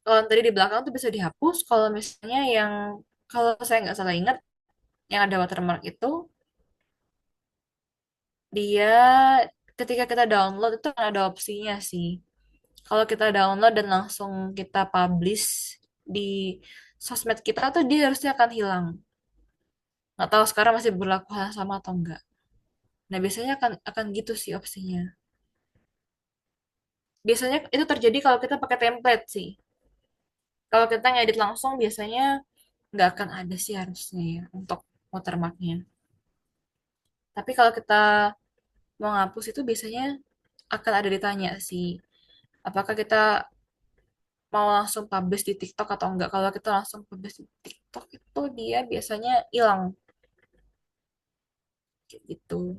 kalau yang tadi di belakang tuh bisa dihapus. Kalau misalnya yang kalau saya nggak salah ingat yang ada watermark itu dia ketika kita download itu ada opsinya sih. Kalau kita download dan langsung kita publish di sosmed kita tuh dia harusnya akan hilang. Nggak tahu sekarang masih berlaku hal yang sama atau enggak. Nah, biasanya akan gitu sih opsinya. Biasanya itu terjadi kalau kita pakai template sih. Kalau kita ngedit langsung biasanya nggak akan ada sih harusnya ya untuk watermarknya. Tapi kalau kita mau ngapus itu biasanya akan ada ditanya sih. Apakah kita mau langsung publish di TikTok atau enggak? Kalau kita langsung publish di TikTok itu dia biasanya hilang kayak gitu.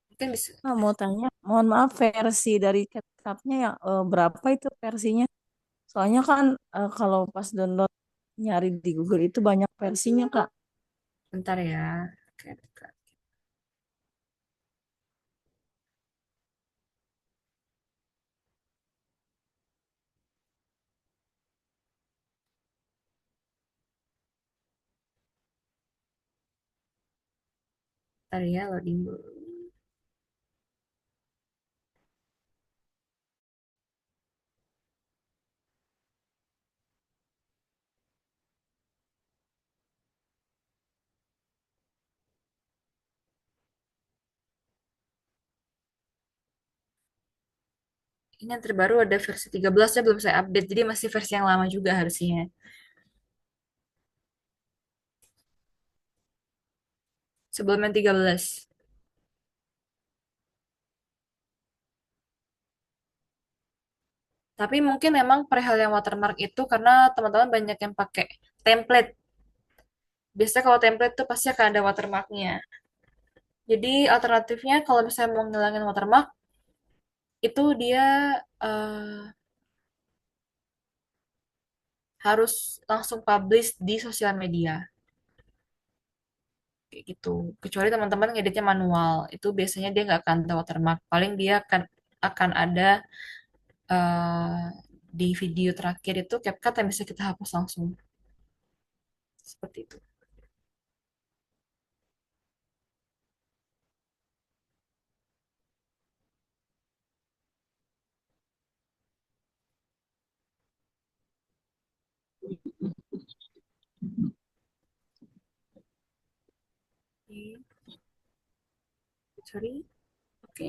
Mungkin bisa. mau tanya, mohon maaf versi dari CapCutnya yang berapa itu versinya? Soalnya kan kalau pas download nyari di Google itu banyak versinya Kak. Bentar ya. Oke, bentar. Bentar ya, loading dulu. Ini yang terbaru ada versi 13 ya belum saya update, jadi masih versi yang lama juga harusnya. Sebelum yang 13. Tapi mungkin memang perihal yang watermark itu karena teman-teman banyak yang pakai template. Biasanya kalau template tuh pasti akan ada watermarknya. Jadi alternatifnya kalau misalnya mau ngilangin watermark, itu dia eh, harus langsung publish di sosial media. Kayak gitu. Kecuali teman-teman ngeditnya manual, itu biasanya dia nggak akan ada watermark. Paling dia akan ada eh, di video terakhir itu CapCut yang bisa kita hapus langsung. Seperti itu. Oke, sorry. Oke.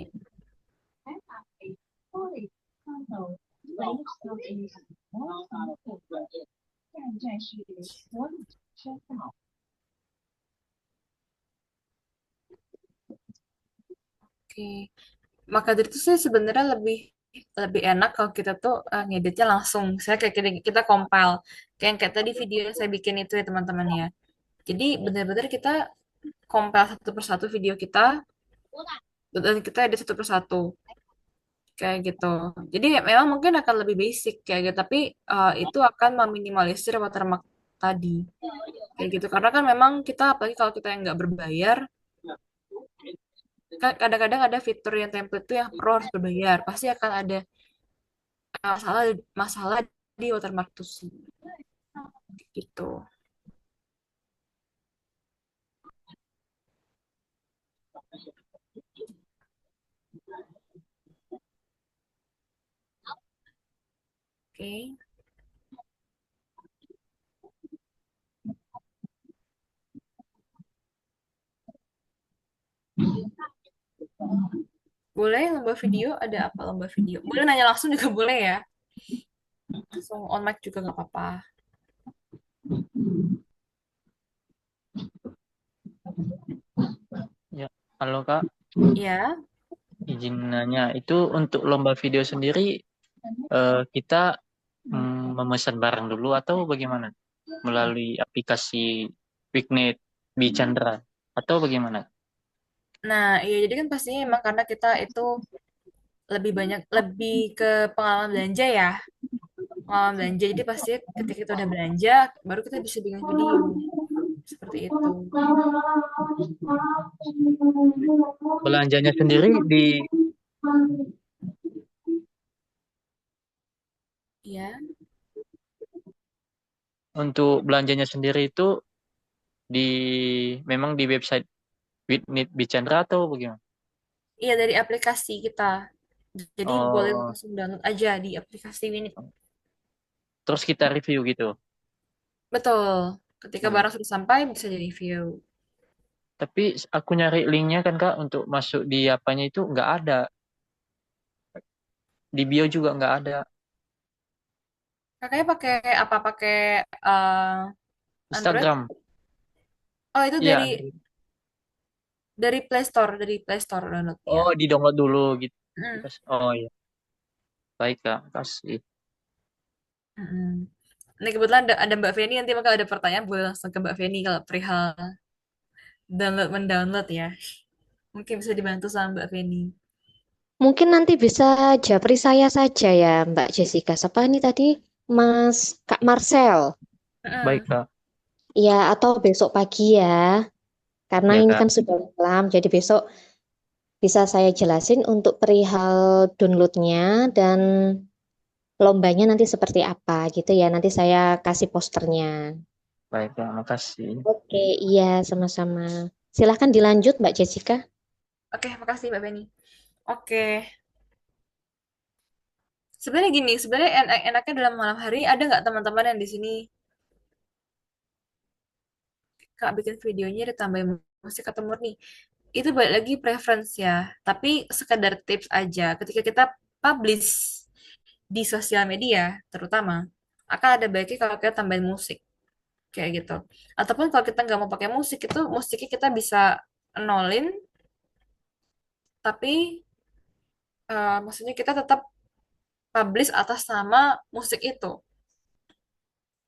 Oke. Maka dari itu sih sebenarnya lebih lebih enak kalau kita tuh ngeditnya langsung. Saya kayak kita compile. Kayak tadi video yang saya bikin itu ya teman-teman ya. Jadi benar-benar kita compile satu persatu video kita dan kita edit satu persatu kayak gitu. Jadi memang mungkin akan lebih basic kayak gitu, tapi itu akan meminimalisir watermark tadi kayak gitu. Karena kan memang kita apalagi kalau kita yang nggak berbayar, kan kadang-kadang ada fitur yang template itu yang pro harus berbayar, pasti akan ada masalah masalah di watermark itu sih gitu. Oke, boleh lomba video, ada apa lomba video? Boleh nanya langsung juga boleh ya. Langsung on mic juga nggak apa-apa. Ya, halo Kak, Ya, izin nanya, itu untuk lomba video sendiri kita memesan barang dulu atau bagaimana? Melalui aplikasi Wignet Bicandra atau bagaimana? nah iya jadi kan pastinya emang karena kita itu lebih banyak lebih ke pengalaman belanja ya. Pengalaman belanja jadi pasti ketika kita udah belanja baru kita bisa bikin video seperti itu. Belanjanya sendiri Ya, untuk belanjanya sendiri itu di memang di website Wignet Bicandra atau bagaimana? iya dari aplikasi kita. Jadi boleh Oh, langsung download aja di aplikasi ini. terus kita review gitu. Betul. Ketika Hmm. barang sudah sampai bisa di review. Tapi aku nyari linknya kan Kak untuk masuk di apanya itu nggak ada. Di bio juga nggak ada. Kakaknya pakai apa? Pakai eh, Android? Instagram. Oh, itu Iya. dari Play Store downloadnya. Oh, di download dulu gitu. Mm, Oh iya, baik Kak. Kasih. mm. Ini kebetulan ada Mbak Feni, nanti bakal ada pertanyaan, boleh langsung ke Mbak Feni kalau perihal mendownload ya. Mungkin bisa dibantu sama Mbak Feni. Mungkin nanti bisa japri saya saja ya, Mbak Jessica. Siapa ini tadi? Kak Marcel. Baik Mm, Kak. Ya, atau besok pagi ya. Karena Ya ini Kak. kan sudah malam, jadi besok bisa saya jelasin untuk perihal downloadnya dan lombanya nanti seperti apa gitu ya. Nanti saya kasih posternya. Baik Kak, makasih. Oke, iya sama-sama. Silahkan dilanjut, Mbak Jessica. Oke, makasih Mbak Feni. Oke, sebenarnya gini, sebenarnya enaknya dalam malam hari ada nggak teman-teman yang di sini Kak bikin videonya ditambahin musik atau murni? Itu balik lagi preference ya. Tapi sekedar tips aja. Ketika kita publish di sosial media, terutama, akan ada baiknya kalau kita tambahin musik kayak gitu. Ataupun kalau kita nggak mau pakai musik, itu musiknya kita bisa nolin, tapi maksudnya kita tetap publish atas nama musik itu.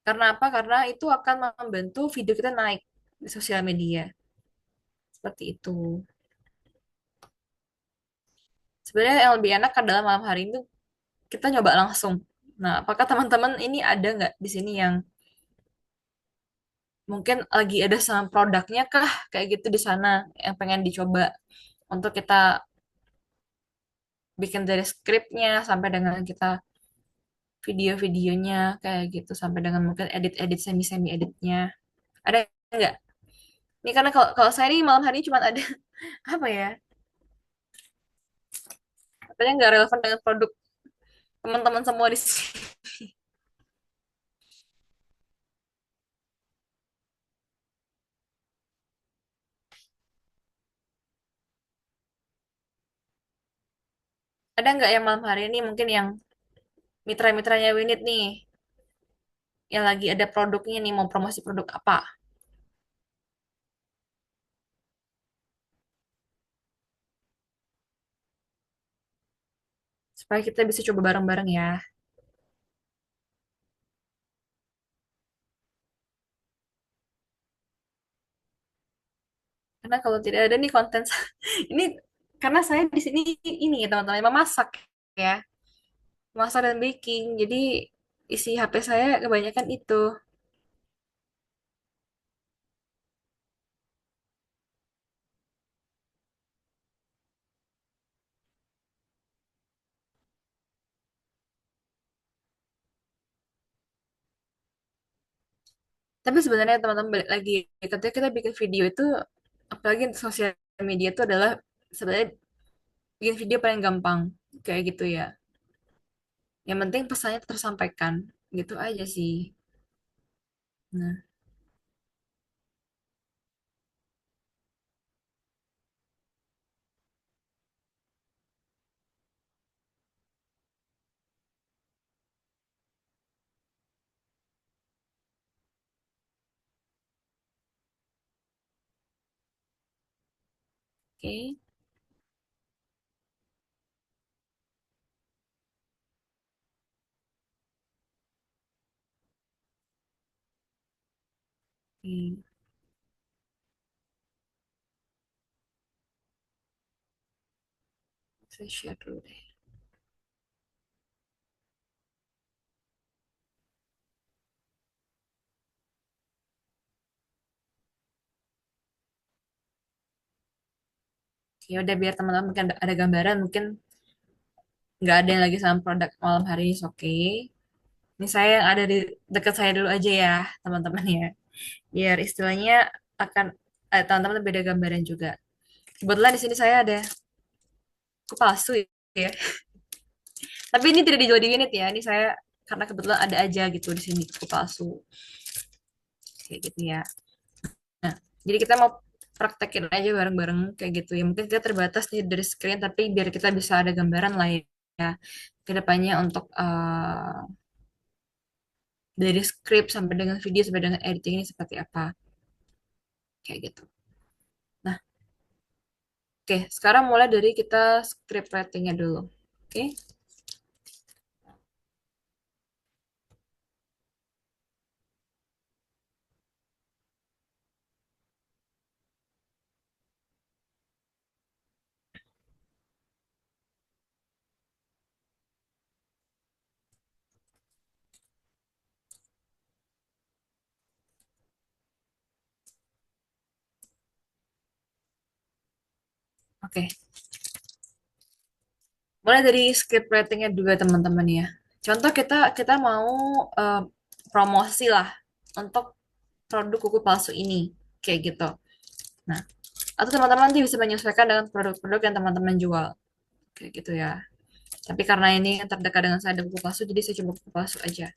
Karena apa? Karena itu akan membantu video kita naik di sosial media. Seperti itu. Sebenarnya yang lebih enak adalah malam hari itu kita nyoba langsung. Nah, apakah teman-teman ini ada nggak di sini yang mungkin lagi ada sama produknya kah kayak gitu di sana yang pengen dicoba untuk kita bikin dari skripnya sampai dengan kita video-videonya kayak gitu sampai dengan mungkin edit-edit semi-semi editnya. Ada nggak? Ini karena kalau kalau saya ini malam hari ini cuma ada apa ya? Katanya nggak relevan dengan produk teman-teman semua di sini. Ada nggak yang malam hari ini mungkin yang mitra-mitranya Winit nih yang lagi ada produknya nih mau promosi produk apa? Supaya kita bisa coba bareng-bareng ya. Karena kalau tidak ada nih konten ini karena saya di sini ini ya teman-teman memasak ya, memasak dan baking. Jadi isi HP saya kebanyakan itu. Tapi sebenarnya teman-teman balik lagi ketika kita bikin video itu apalagi untuk sosial media itu adalah sebenarnya bikin video paling gampang kayak gitu ya. Yang penting pesannya tersampaikan gitu aja sih. Nah, oke. Oke, saya share dulu deh. Ya udah biar teman-teman mungkin ada gambaran mungkin nggak ada yang lagi sama produk malam hari ini oke. Ini saya yang ada di dekat saya dulu aja ya teman-teman ya. Biar istilahnya akan teman-teman beda gambaran juga. Kebetulan di sini saya ada kuku palsu ya. Tapi ini tidak dijual di unit ya. Ini saya karena kebetulan ada aja gitu di sini kuku palsu kayak gitu ya. Nah, jadi kita mau praktekin aja bareng-bareng kayak gitu ya. Mungkin kita terbatas nih dari screen tapi biar kita bisa ada gambaran lah ya ke depannya untuk dari script sampai dengan video sampai dengan editing ini seperti apa kayak gitu. Nah, oke, sekarang mulai dari kita script writingnya dulu. Oke, oke. Mulai dari script writingnya juga teman-teman ya. Contoh kita kita mau eh, promosi lah untuk produk kuku palsu ini kayak gitu. Nah, atau teman-teman nanti bisa menyesuaikan dengan produk-produk yang teman-teman jual kayak gitu ya. Tapi karena ini yang terdekat dengan saya ada kuku palsu, jadi saya coba kuku palsu aja.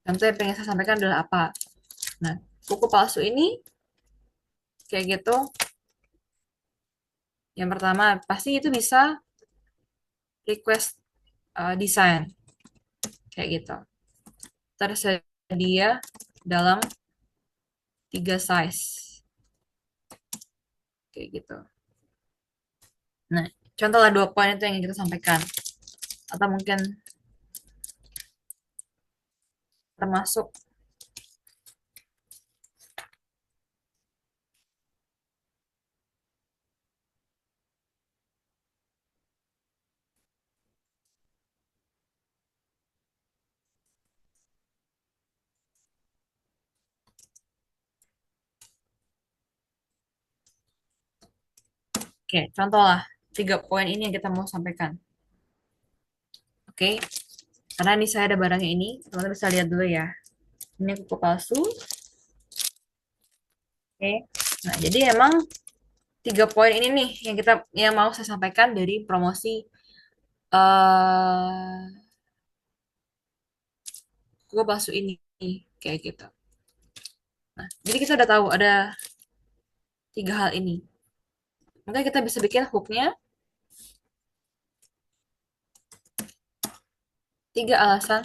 Contoh yang pengen saya sampaikan adalah apa? Nah, kuku palsu ini kayak gitu. Yang pertama, pasti itu bisa request desain kayak gitu. Tersedia dalam 3 size kayak gitu. Nah, contohlah 2 poin itu yang ingin kita sampaikan. Atau mungkin termasuk oke, contohlah 3 poin ini yang kita mau sampaikan. Oke. Karena ini saya ada barangnya ini, teman-teman bisa lihat dulu ya. Ini kuku palsu. Oke. Nah, jadi emang 3 poin ini nih yang mau saya sampaikan dari promosi eh kuku palsu ini kayak gitu. Nah, jadi kita udah tahu ada 3 hal ini. Maka kita bisa bikin hooknya 3 alasan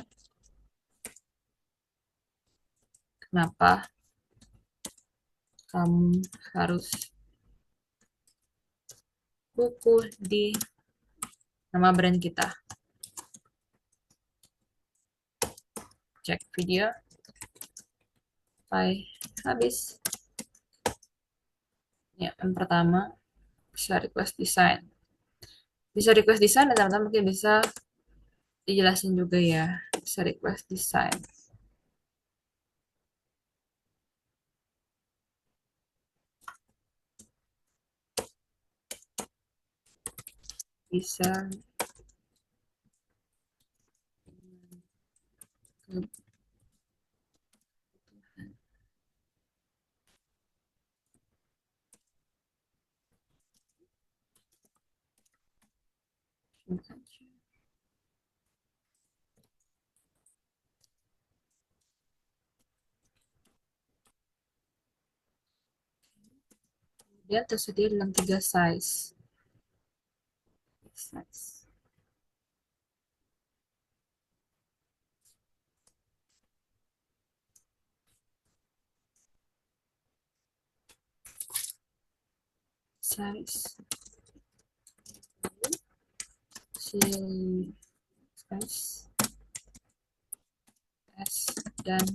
kenapa kamu harus kuku di nama brand kita. Cek video sampai habis. Ya, yang pertama bisa request desain. Bisa request desain dan teman-teman mungkin bisa dijelasin juga ya. Bisa request desain. Bisa dia tersedia dalam 3 size. Size size S dan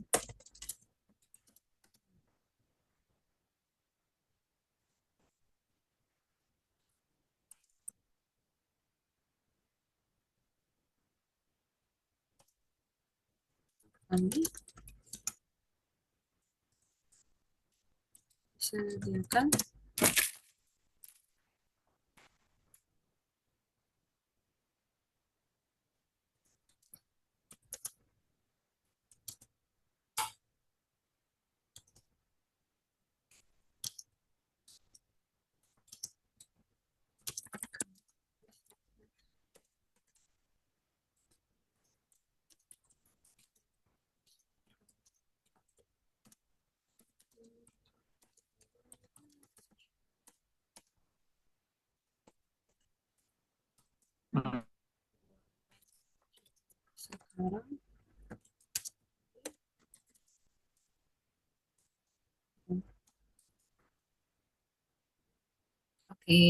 kami sediakan Hmm. sekarang. Oke.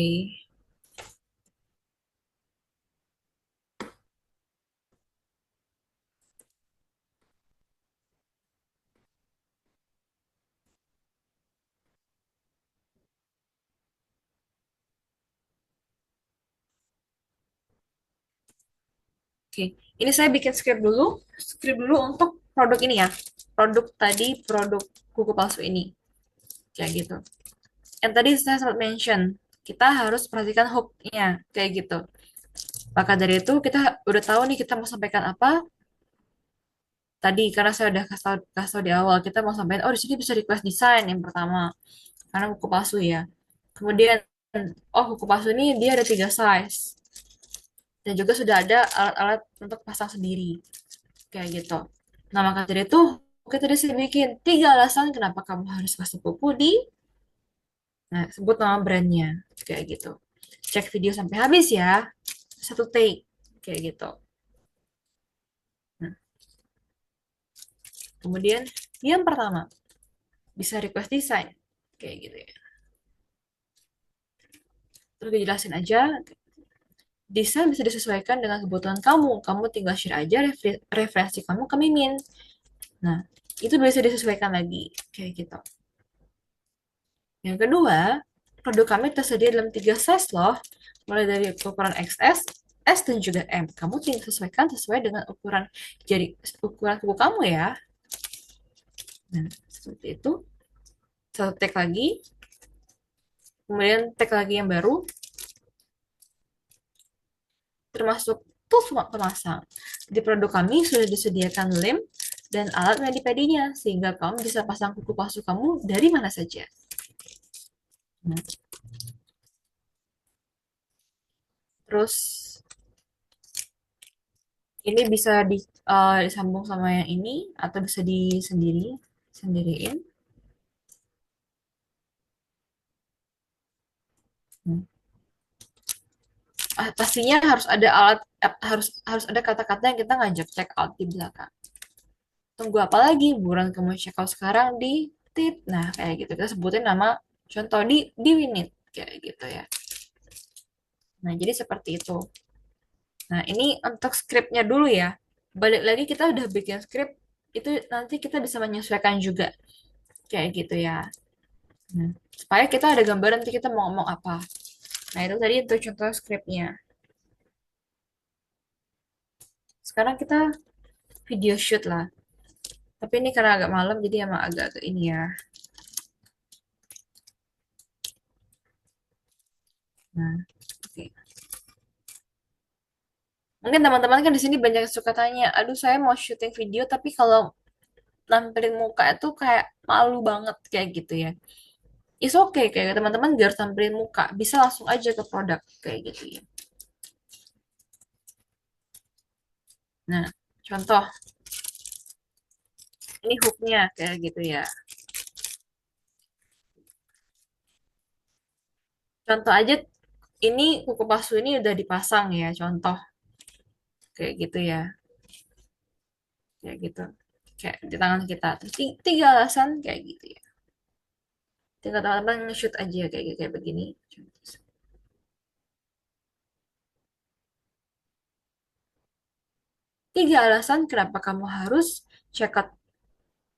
Oke, ini saya bikin script dulu untuk produk ini ya. Produk kuku palsu ini. Kayak gitu. Yang tadi saya sempat mention, kita harus perhatikan hook-nya, kayak gitu. Maka dari itu kita udah tahu nih kita mau sampaikan apa. Tadi karena saya udah kasih tahu di awal, kita mau sampaikan, oh di sini bisa request design yang pertama, karena kuku palsu ya. Kemudian, oh kuku palsu ini dia ada 3 size. Dan juga sudah ada alat-alat untuk pasang sendiri. Kayak gitu. Nah, maka dari itu, kita tadi bikin 3 alasan kenapa kamu harus kasih pupu di, nah, sebut nama brandnya. Kayak gitu. Cek video sampai habis ya. 1 take. Kayak gitu. Nah, kemudian, yang pertama, bisa request design. Kayak gitu ya. Terus dijelasin aja, desain bisa disesuaikan dengan kebutuhan kamu. Kamu tinggal share aja referensi kamu ke Mimin. Nah, itu bisa disesuaikan lagi. Kayak gitu. Yang kedua, produk kami tersedia dalam 3 size loh, mulai dari ukuran XS, S, dan juga M. Kamu tinggal sesuaikan sesuai dengan ukuran tubuh kamu ya. Nah, seperti itu. 1 tag lagi, kemudian tag lagi yang baru, termasuk tools pemasang. Di produk kami sudah disediakan lem dan alat medipedinya, sehingga kamu bisa pasang kuku palsu kamu dari mana saja. Nah, terus ini bisa disambung sama yang ini atau bisa sendiriin. Hmm. Pastinya harus ada harus ada kata-kata yang kita ngajak check out di belakang. Tunggu apa lagi? Buruan kamu check out sekarang di tit. Nah, kayak gitu. Kita sebutin nama contoh di Winit kayak gitu ya. Nah, jadi seperti itu. Nah, ini untuk skripnya dulu ya. Balik lagi kita udah bikin skrip, itu nanti kita bisa menyesuaikan juga. Kayak gitu ya. Nah, supaya kita ada gambaran nanti kita mau ngomong apa. Nah, itu tadi untuk contoh skripnya. Sekarang kita video shoot lah. Tapi ini karena agak malam, jadi emang agak-agak ini ya. Nah, oke. Mungkin teman-teman kan di sini banyak yang suka tanya, aduh saya mau syuting video, tapi kalau nampilin muka itu kayak malu banget kayak gitu ya. It's okay, kayak teman-teman biar tampilin muka, bisa langsung aja ke produk kayak gitu ya. Nah, contoh, ini hooknya kayak gitu ya. Contoh aja, ini kuku palsu ini udah dipasang ya, contoh kayak gitu ya, kayak gitu, kayak di tangan kita. Terus tiga alasan kayak gitu ya. Tinggal teman-teman nge-shoot aja kayak begini. Tiga alasan kenapa kamu harus check out.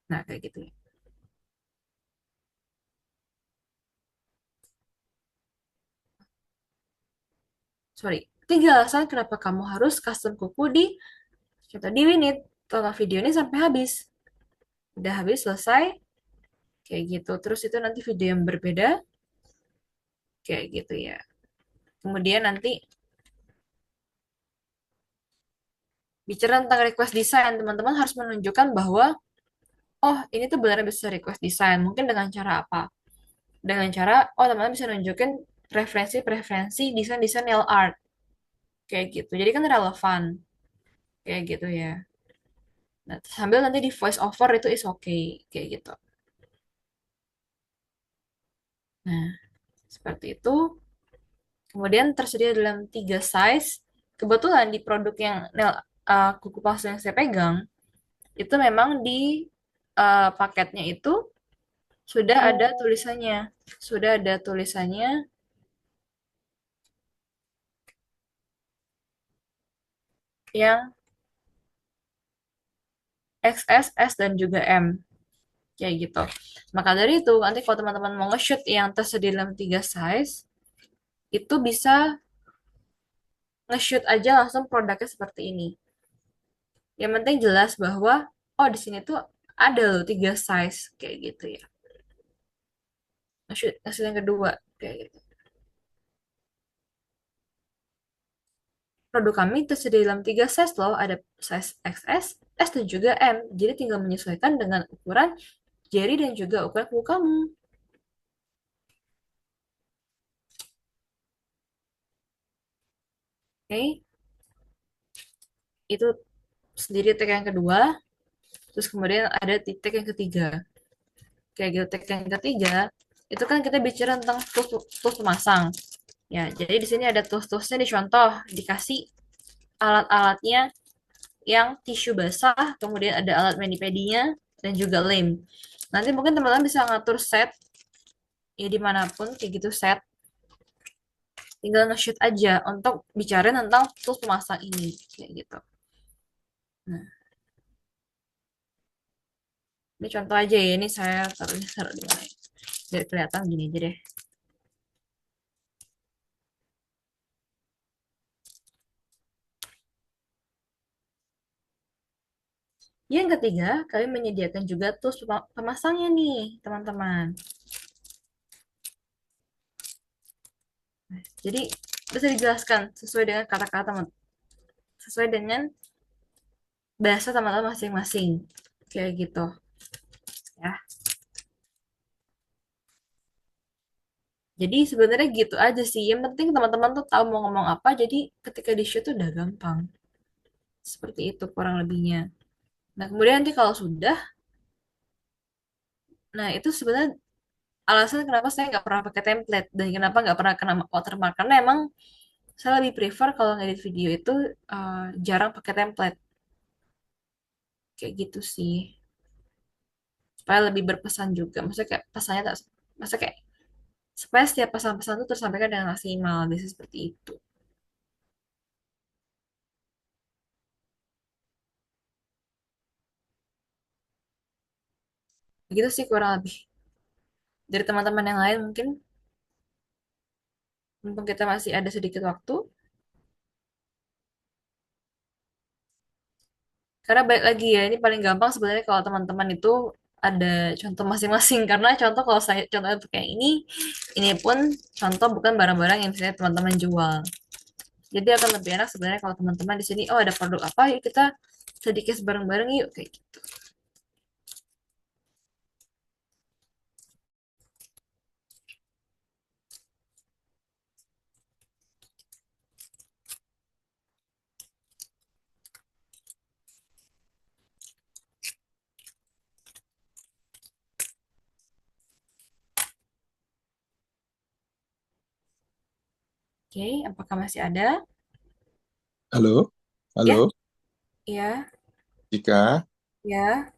Nah, kayak gitu ya. Sorry. Tiga alasan kenapa kamu harus custom kuku di contoh di Winit. Tonton video ini sampai habis. Udah habis, selesai. Kayak gitu. Terus itu nanti video yang berbeda. Kayak gitu ya. Kemudian nanti bicara tentang request design. Teman-teman harus menunjukkan bahwa, oh ini tuh benar bisa request design. Mungkin dengan cara apa? Dengan cara, oh teman-teman bisa nunjukin preferensi desain-desain nail art. Kayak gitu. Jadi kan relevan. Kayak gitu ya. Nah, sambil nanti di voice over itu is okay. Kayak gitu. Nah, seperti itu. Kemudian tersedia dalam tiga size. Kebetulan di produk yang kuku palsu yang saya pegang, itu memang di paketnya itu sudah ada tulisannya. Sudah ada tulisannya yang XS, S, dan juga M. Kayak gitu. Maka dari itu, nanti kalau teman-teman mau nge-shoot yang tersedia dalam tiga size, itu bisa nge-shoot aja langsung produknya seperti ini. Yang penting jelas bahwa, oh di sini tuh ada loh tiga size, kayak gitu ya. Nge-shoot yang kedua, kayak gitu. Produk kami tersedia dalam tiga size loh, ada size XS, S, dan juga M. Jadi tinggal menyesuaikan dengan ukuran jari dan juga ukuran kuku kamu. Oke, itu sendiri tag yang kedua. Terus kemudian ada titik yang ketiga. Kayak gitu, titik yang ketiga, itu kan kita bicara tentang tools pemasang. Ya, jadi di sini ada tools-toolsnya dicontoh, dikasih alat-alatnya yang tisu basah, kemudian ada alat mani-pedinya, dan juga lem. Nanti mungkin teman-teman bisa ngatur set, ya dimanapun kayak gitu set. Tinggal nge-shoot aja untuk bicara tentang tools pemasang ini, kayak gitu. Nah, ini contoh aja ya, ini saya taruh di mana ya. Biar kelihatan gini aja deh. Yang ketiga, kami menyediakan juga tools pemasangnya nih, teman-teman. Jadi bisa dijelaskan sesuai dengan kata-kata sesuai dengan bahasa teman-teman masing-masing. Kayak gitu ya. Jadi sebenarnya gitu aja sih. Yang penting teman-teman tuh tahu mau ngomong apa. Jadi ketika di show tuh udah gampang. Seperti itu kurang lebihnya. Nah kemudian nanti kalau sudah, nah itu sebenarnya alasan kenapa saya nggak pernah pakai template dan kenapa nggak pernah kena watermark. Karena emang saya lebih prefer kalau ngedit video itu jarang pakai template. Kayak gitu sih. Supaya lebih berpesan juga. Maksudnya kayak pesannya tak, maksudnya kayak supaya setiap pesan-pesan itu tersampaikan dengan maksimal. Biasanya seperti itu. Begitu sih kurang lebih. Dari teman-teman yang lain mungkin, mumpung kita masih ada sedikit waktu. Karena baik lagi ya, ini paling gampang sebenarnya kalau teman-teman itu ada contoh masing-masing. Karena contoh kalau saya contoh untuk yang ini pun contoh bukan barang-barang yang misalnya teman-teman jual. Jadi akan lebih enak sebenarnya kalau teman-teman di sini, oh ada produk apa, yuk kita sedikit bareng-bareng yuk kayak gitu. Oke, apakah masih ada? Halo, halo, Ya, ya, Jika, ya,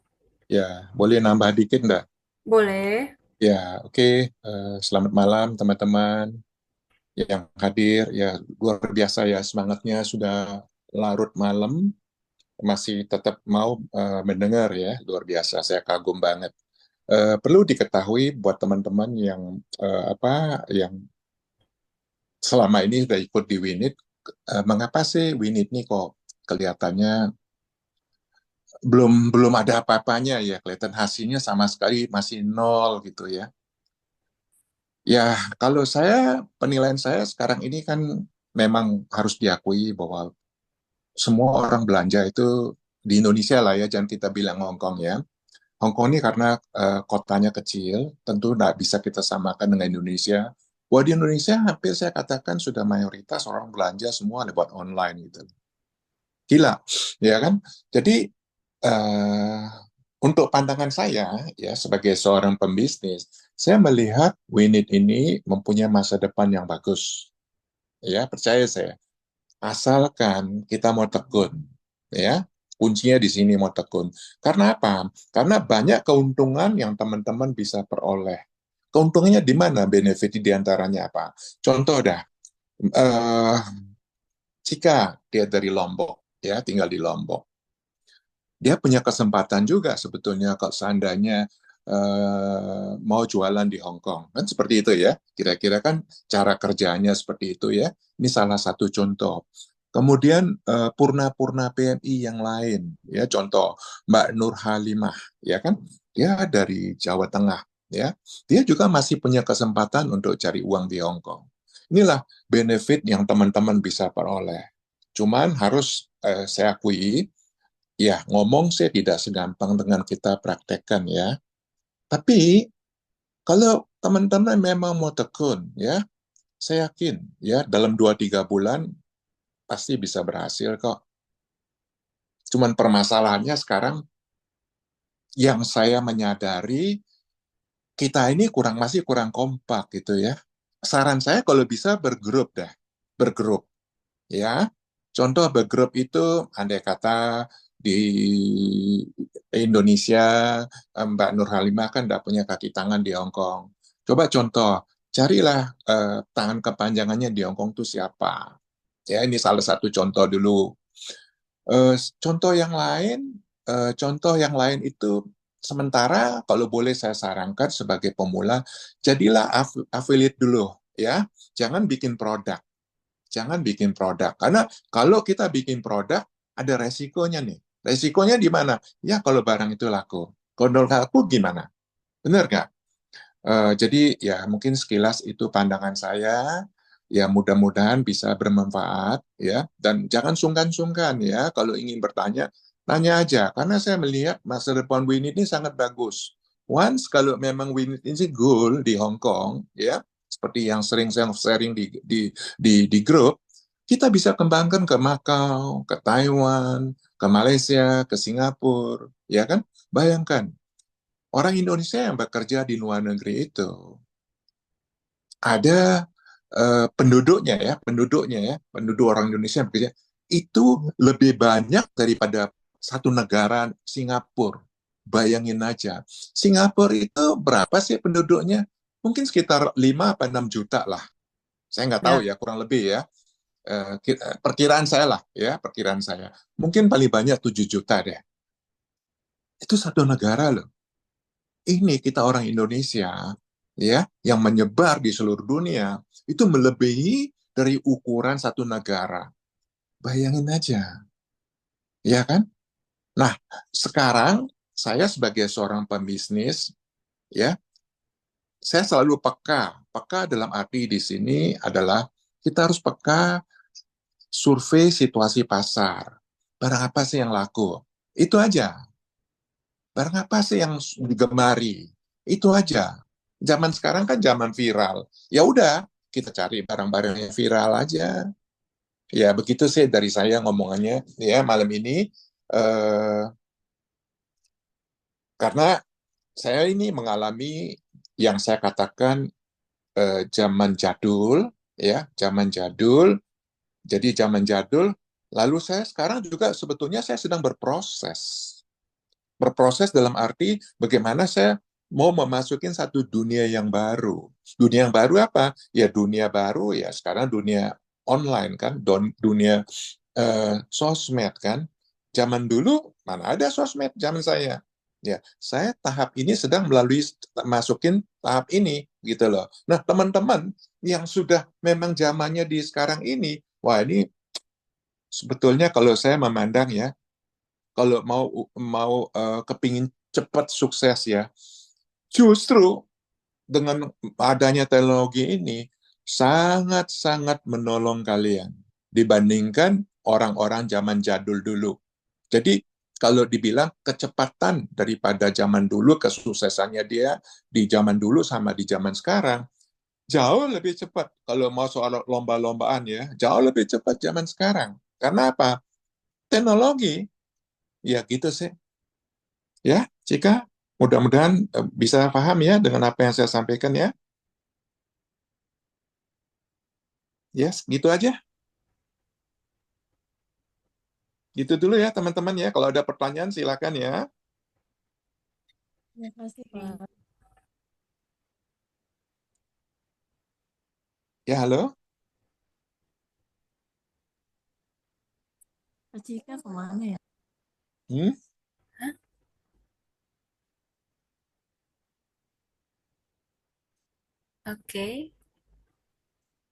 ya boleh nambah dikit enggak? boleh. Ya, oke. Selamat malam teman-teman yang hadir. Ya, luar biasa ya semangatnya sudah larut malam, masih tetap mau mendengar ya, luar biasa. Saya kagum banget. Perlu diketahui buat teman-teman yang apa, yang selama ini sudah ikut di Winit, mengapa sih Winit ini kok kelihatannya belum belum ada apa-apanya ya, kelihatan hasilnya sama sekali masih nol gitu ya. Ya, kalau penilaian saya sekarang ini kan memang harus diakui bahwa semua orang belanja itu di Indonesia lah ya, jangan kita bilang Hong Kong ya. Hong Kong ini karena kotanya kecil, tentu tidak bisa kita samakan dengan Indonesia. Bahwa di Indonesia hampir saya katakan sudah mayoritas orang belanja semua lewat online gitu. Gila, ya kan? Jadi eh, untuk pandangan saya ya sebagai seorang pembisnis, saya melihat Winit ini mempunyai masa depan yang bagus. Ya, percaya saya. Asalkan kita mau tekun, ya. Kuncinya di sini mau tekun. Karena apa? Karena banyak keuntungan yang teman-teman bisa peroleh. Keuntungannya di mana? Benefit di antaranya apa? Contoh dah, eh, jika dia dari Lombok, ya tinggal di Lombok, dia punya kesempatan juga sebetulnya kalau seandainya mau jualan di Hong Kong. Kan seperti itu ya. Kira-kira kan cara kerjanya seperti itu ya. Ini salah satu contoh. Kemudian Purna-Purna PMI yang lain, ya contoh Mbak Nur Halimah, ya kan, dia dari Jawa Tengah, ya, dia juga masih punya kesempatan untuk cari uang di Hong Kong. Inilah benefit yang teman-teman bisa peroleh. Cuman harus saya akui, ya, ngomong sih tidak segampang dengan kita praktekkan ya. Tapi kalau teman-teman memang mau tekun ya, saya yakin ya dalam 2-3 bulan pasti bisa berhasil kok. Cuman permasalahannya sekarang yang saya menyadari kita ini masih kurang kompak gitu ya. Saran saya kalau bisa bergrup dah, bergrup ya. Contoh bergrup itu andai kata di Indonesia, Mbak Nur Halimah kan tidak punya kaki tangan di Hong Kong. Coba contoh, carilah tangan kepanjangannya di Hong Kong itu siapa. Ya, ini salah satu contoh dulu. Contoh yang lain, itu sementara kalau boleh saya sarankan sebagai pemula, jadilah affiliate dulu ya. Jangan bikin produk. Jangan bikin produk. Karena kalau kita bikin produk, ada resikonya nih. Resikonya di mana? Ya kalau barang itu laku. Kalau laku gimana? Benar nggak? Jadi ya mungkin sekilas itu pandangan saya. Ya, mudah-mudahan bisa bermanfaat ya. Dan jangan sungkan-sungkan ya kalau ingin bertanya, tanya aja. Karena saya melihat masa depan Winit ini sangat bagus. Once kalau memang Winit ini goal di Hong Kong ya, seperti yang sering saya sharing di grup, kita bisa kembangkan ke Macau, ke Taiwan, ke Malaysia, ke Singapura, ya kan? Bayangkan orang Indonesia yang bekerja di luar negeri itu ada penduduk orang Indonesia yang bekerja itu lebih banyak daripada satu negara Singapura. Bayangin aja, Singapura itu berapa sih penduduknya? Mungkin sekitar 5 apa 6 juta lah. Saya nggak tahu Ya, ya, kurang lebih ya. Perkiraan saya lah ya, perkiraan saya. Mungkin paling banyak 7 juta deh. Itu satu negara loh. Ini kita orang Indonesia ya yang menyebar di seluruh dunia itu melebihi dari ukuran satu negara. Bayangin aja, ya kan? Nah, sekarang saya sebagai seorang pembisnis ya, saya selalu peka. Peka dalam arti di sini adalah kita harus peka survei situasi pasar. Barang apa sih yang laku? Itu aja. Barang apa sih yang digemari? Itu aja. Zaman sekarang kan zaman viral. Ya udah, kita cari barang-barang yang viral aja. Ya begitu sih dari saya ngomongannya ya malam ini. Eh, karena saya ini mengalami yang saya katakan zaman jadul, ya zaman jadul. Jadi zaman jadul. Lalu saya sekarang juga sebetulnya saya sedang berproses. Berproses dalam arti bagaimana saya mau memasukin satu dunia yang baru. Dunia yang baru apa? Ya dunia baru ya sekarang dunia online kan, dunia sosmed kan. Zaman dulu mana ada sosmed zaman saya. Ya, saya tahap ini sedang melalui masukin tahap ini gitu loh. Nah, teman-teman yang sudah memang zamannya di sekarang ini, wah ini sebetulnya kalau saya memandang ya, kalau mau mau kepingin cepat sukses ya, justru dengan adanya teknologi ini sangat-sangat menolong kalian dibandingkan orang-orang zaman jadul dulu. Jadi kalau dibilang kecepatan daripada zaman dulu, kesuksesannya dia di zaman dulu sama di zaman sekarang, jauh lebih cepat. Kalau mau soal lomba-lombaan ya, jauh lebih cepat zaman sekarang. Karena apa? Teknologi, ya gitu sih. Ya, Cika, mudah-mudahan bisa paham ya dengan apa yang saya sampaikan ya. Yes, gitu aja. Gitu dulu ya teman-teman ya. Kalau ada pertanyaan silakan ya. Terima kasih, Pak. Ya, halo. Kak Cika kemana ya? Hmm? oke.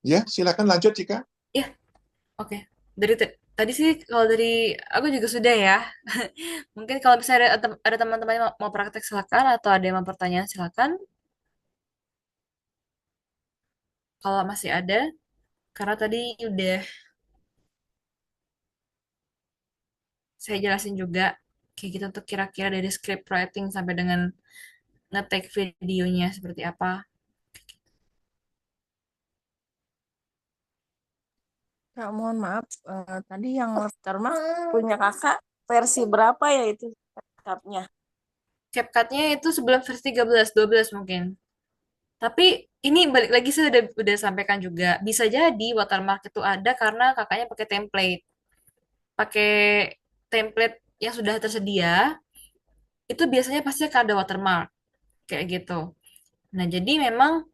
Ya, silakan lanjut Cika. Ya, oke. Tadi sih kalau dari aku juga sudah ya. Mungkin kalau misalnya ada teman-teman yang mau praktek silakan atau ada yang mau pertanyaan silakan. Kalau masih ada, karena tadi udah saya jelasin juga kayak gitu untuk kira-kira dari script writing sampai dengan nge-take videonya seperti apa. Kak, mohon maaf, tadi yang watermark punya kakak versi berapa ya itu cupnya? CapCut-nya itu sebelum versi 13, 12 mungkin. Tapi ini balik lagi saya udah sampaikan juga. Bisa jadi watermark itu ada karena kakaknya pakai template. Pakai template yang sudah tersedia, itu biasanya pasti akan ada watermark. Kayak gitu. Nah, jadi memang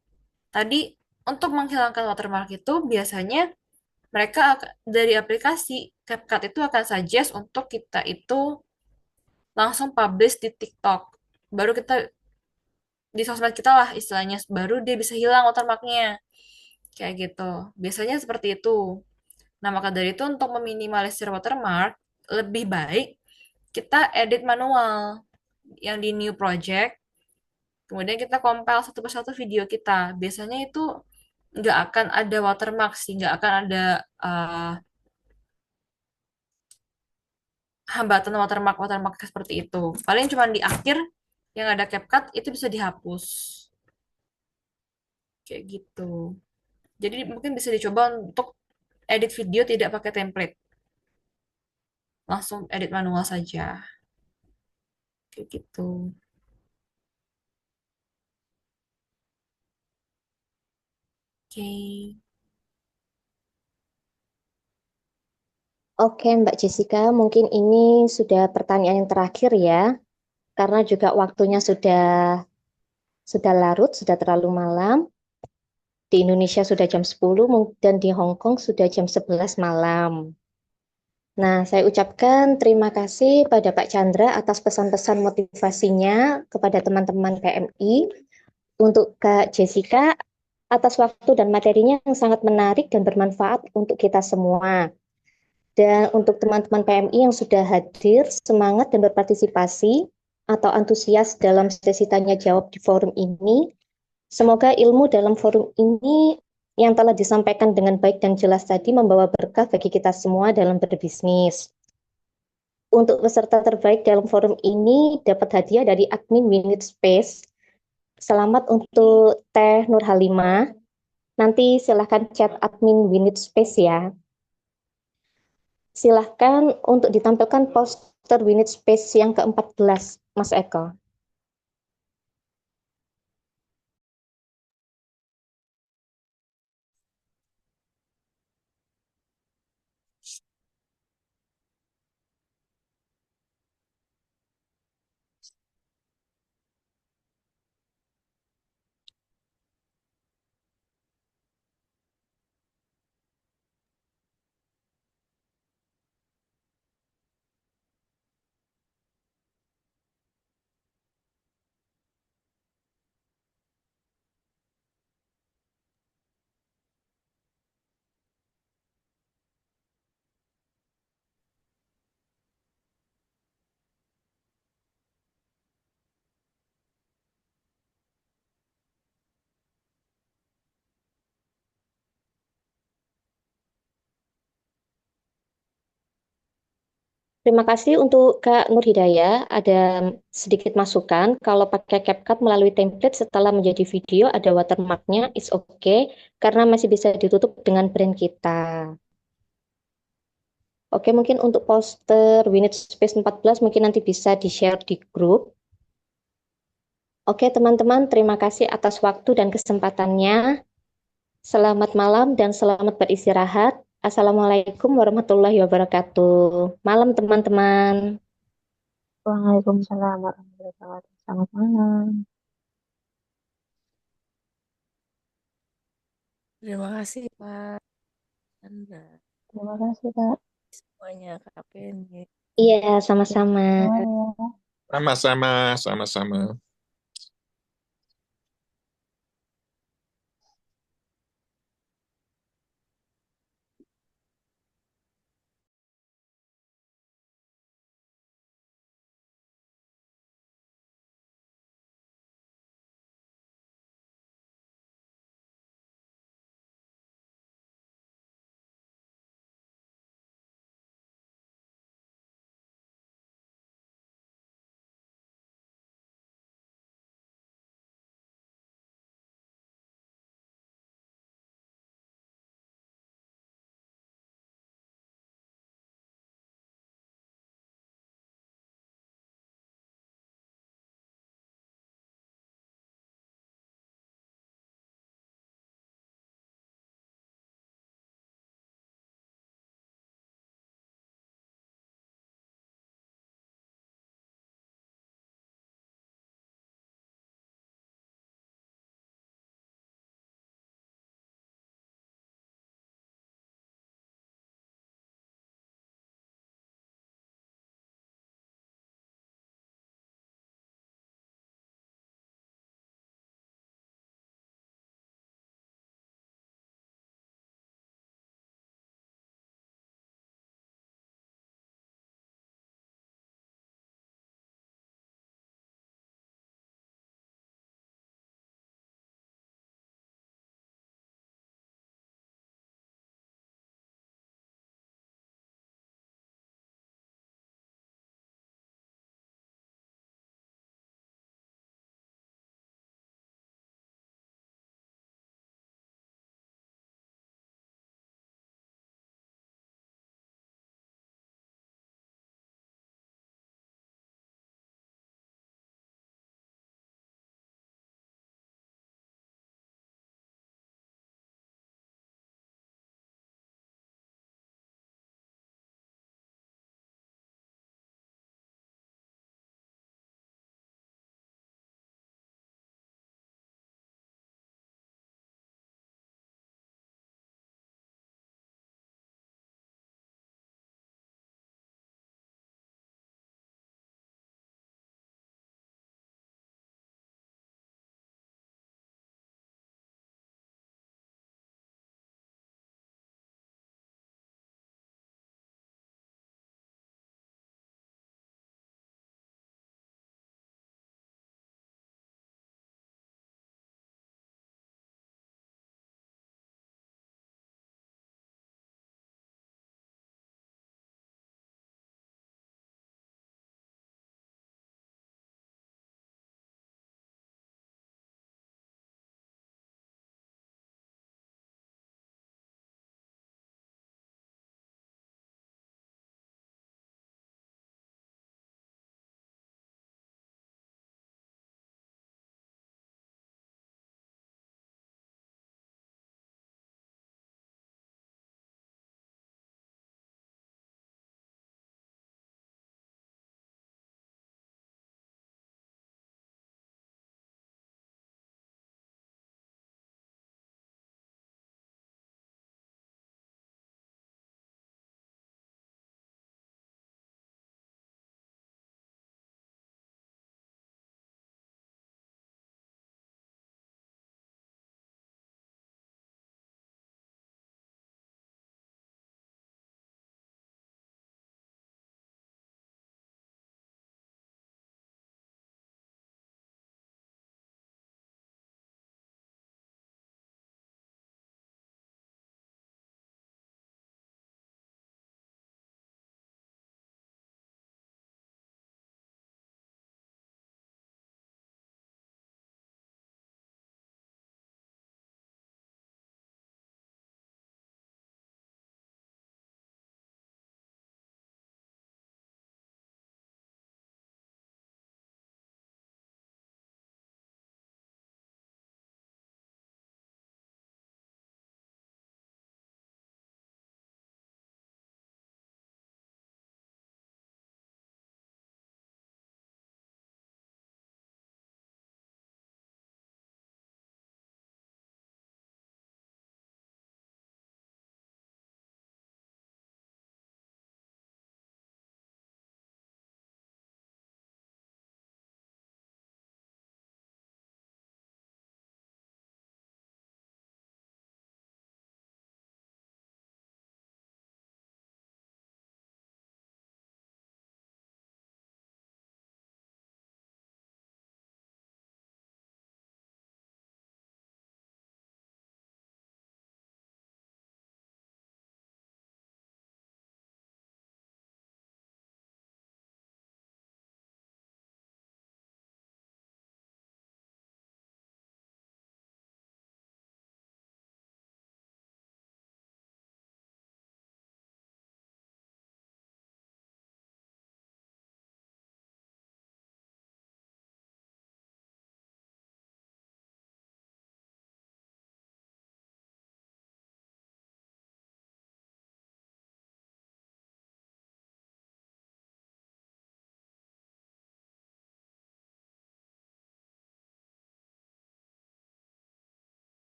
tadi untuk menghilangkan watermark itu biasanya mereka dari aplikasi CapCut itu akan suggest untuk kita itu langsung publish di TikTok. Baru kita di sosmed kita lah istilahnya, baru dia bisa hilang watermarknya. Kayak gitu. Biasanya seperti itu. Nah, maka dari itu untuk meminimalisir watermark, lebih baik kita edit manual yang di new project, kemudian kita compile satu persatu video kita. Biasanya itu nggak akan ada watermark sih, nggak akan ada uh, hambatan watermark watermark seperti itu. Paling cuma di akhir yang ada CapCut itu bisa dihapus kayak gitu. Jadi mungkin bisa dicoba untuk edit video tidak pakai template, langsung edit manual saja kayak gitu. Oke. Oke, Mbak Jessica, mungkin ini sudah pertanyaan yang terakhir ya, karena juga waktunya sudah larut, sudah terlalu malam. Di Indonesia sudah jam 10 dan di Hong Kong sudah jam 11 malam. Nah, saya ucapkan terima kasih pada Pak Chandra atas pesan-pesan motivasinya kepada teman-teman PMI, untuk Kak Jessica atas waktu dan materinya yang sangat menarik dan bermanfaat untuk kita semua. Dan untuk teman-teman PMI yang sudah hadir, semangat dan berpartisipasi atau antusias dalam sesi tanya jawab di forum ini, semoga ilmu dalam forum ini yang telah disampaikan dengan baik dan jelas tadi membawa berkah bagi kita semua dalam berbisnis. Untuk peserta terbaik dalam forum ini dapat hadiah dari admin Winit Space. Selamat untuk Teh Nur Halimah. Nanti silahkan chat admin Winit Space ya. Silahkan untuk ditampilkan poster Winit Space yang ke-14, Mas Eko. Terima kasih untuk Kak Nur Hidayah. Ada sedikit masukan, kalau pakai CapCut melalui template setelah menjadi video ada watermarknya, it's okay, karena masih bisa ditutup dengan brand kita. Oke, mungkin untuk poster Winit Space 14 mungkin nanti bisa di-share di grup. Oke, teman-teman, terima kasih atas waktu dan kesempatannya. Selamat malam dan selamat beristirahat. Assalamualaikum warahmatullahi wabarakatuh. Malam, teman-teman. Waalaikumsalam warahmatullahi wabarakatuh. Selamat malam. Terima kasih Pak Chandra. Terima kasih Kak. Semuanya Kak Penny. Iya, sama-sama. Semuanya. Sama-sama, sama-sama.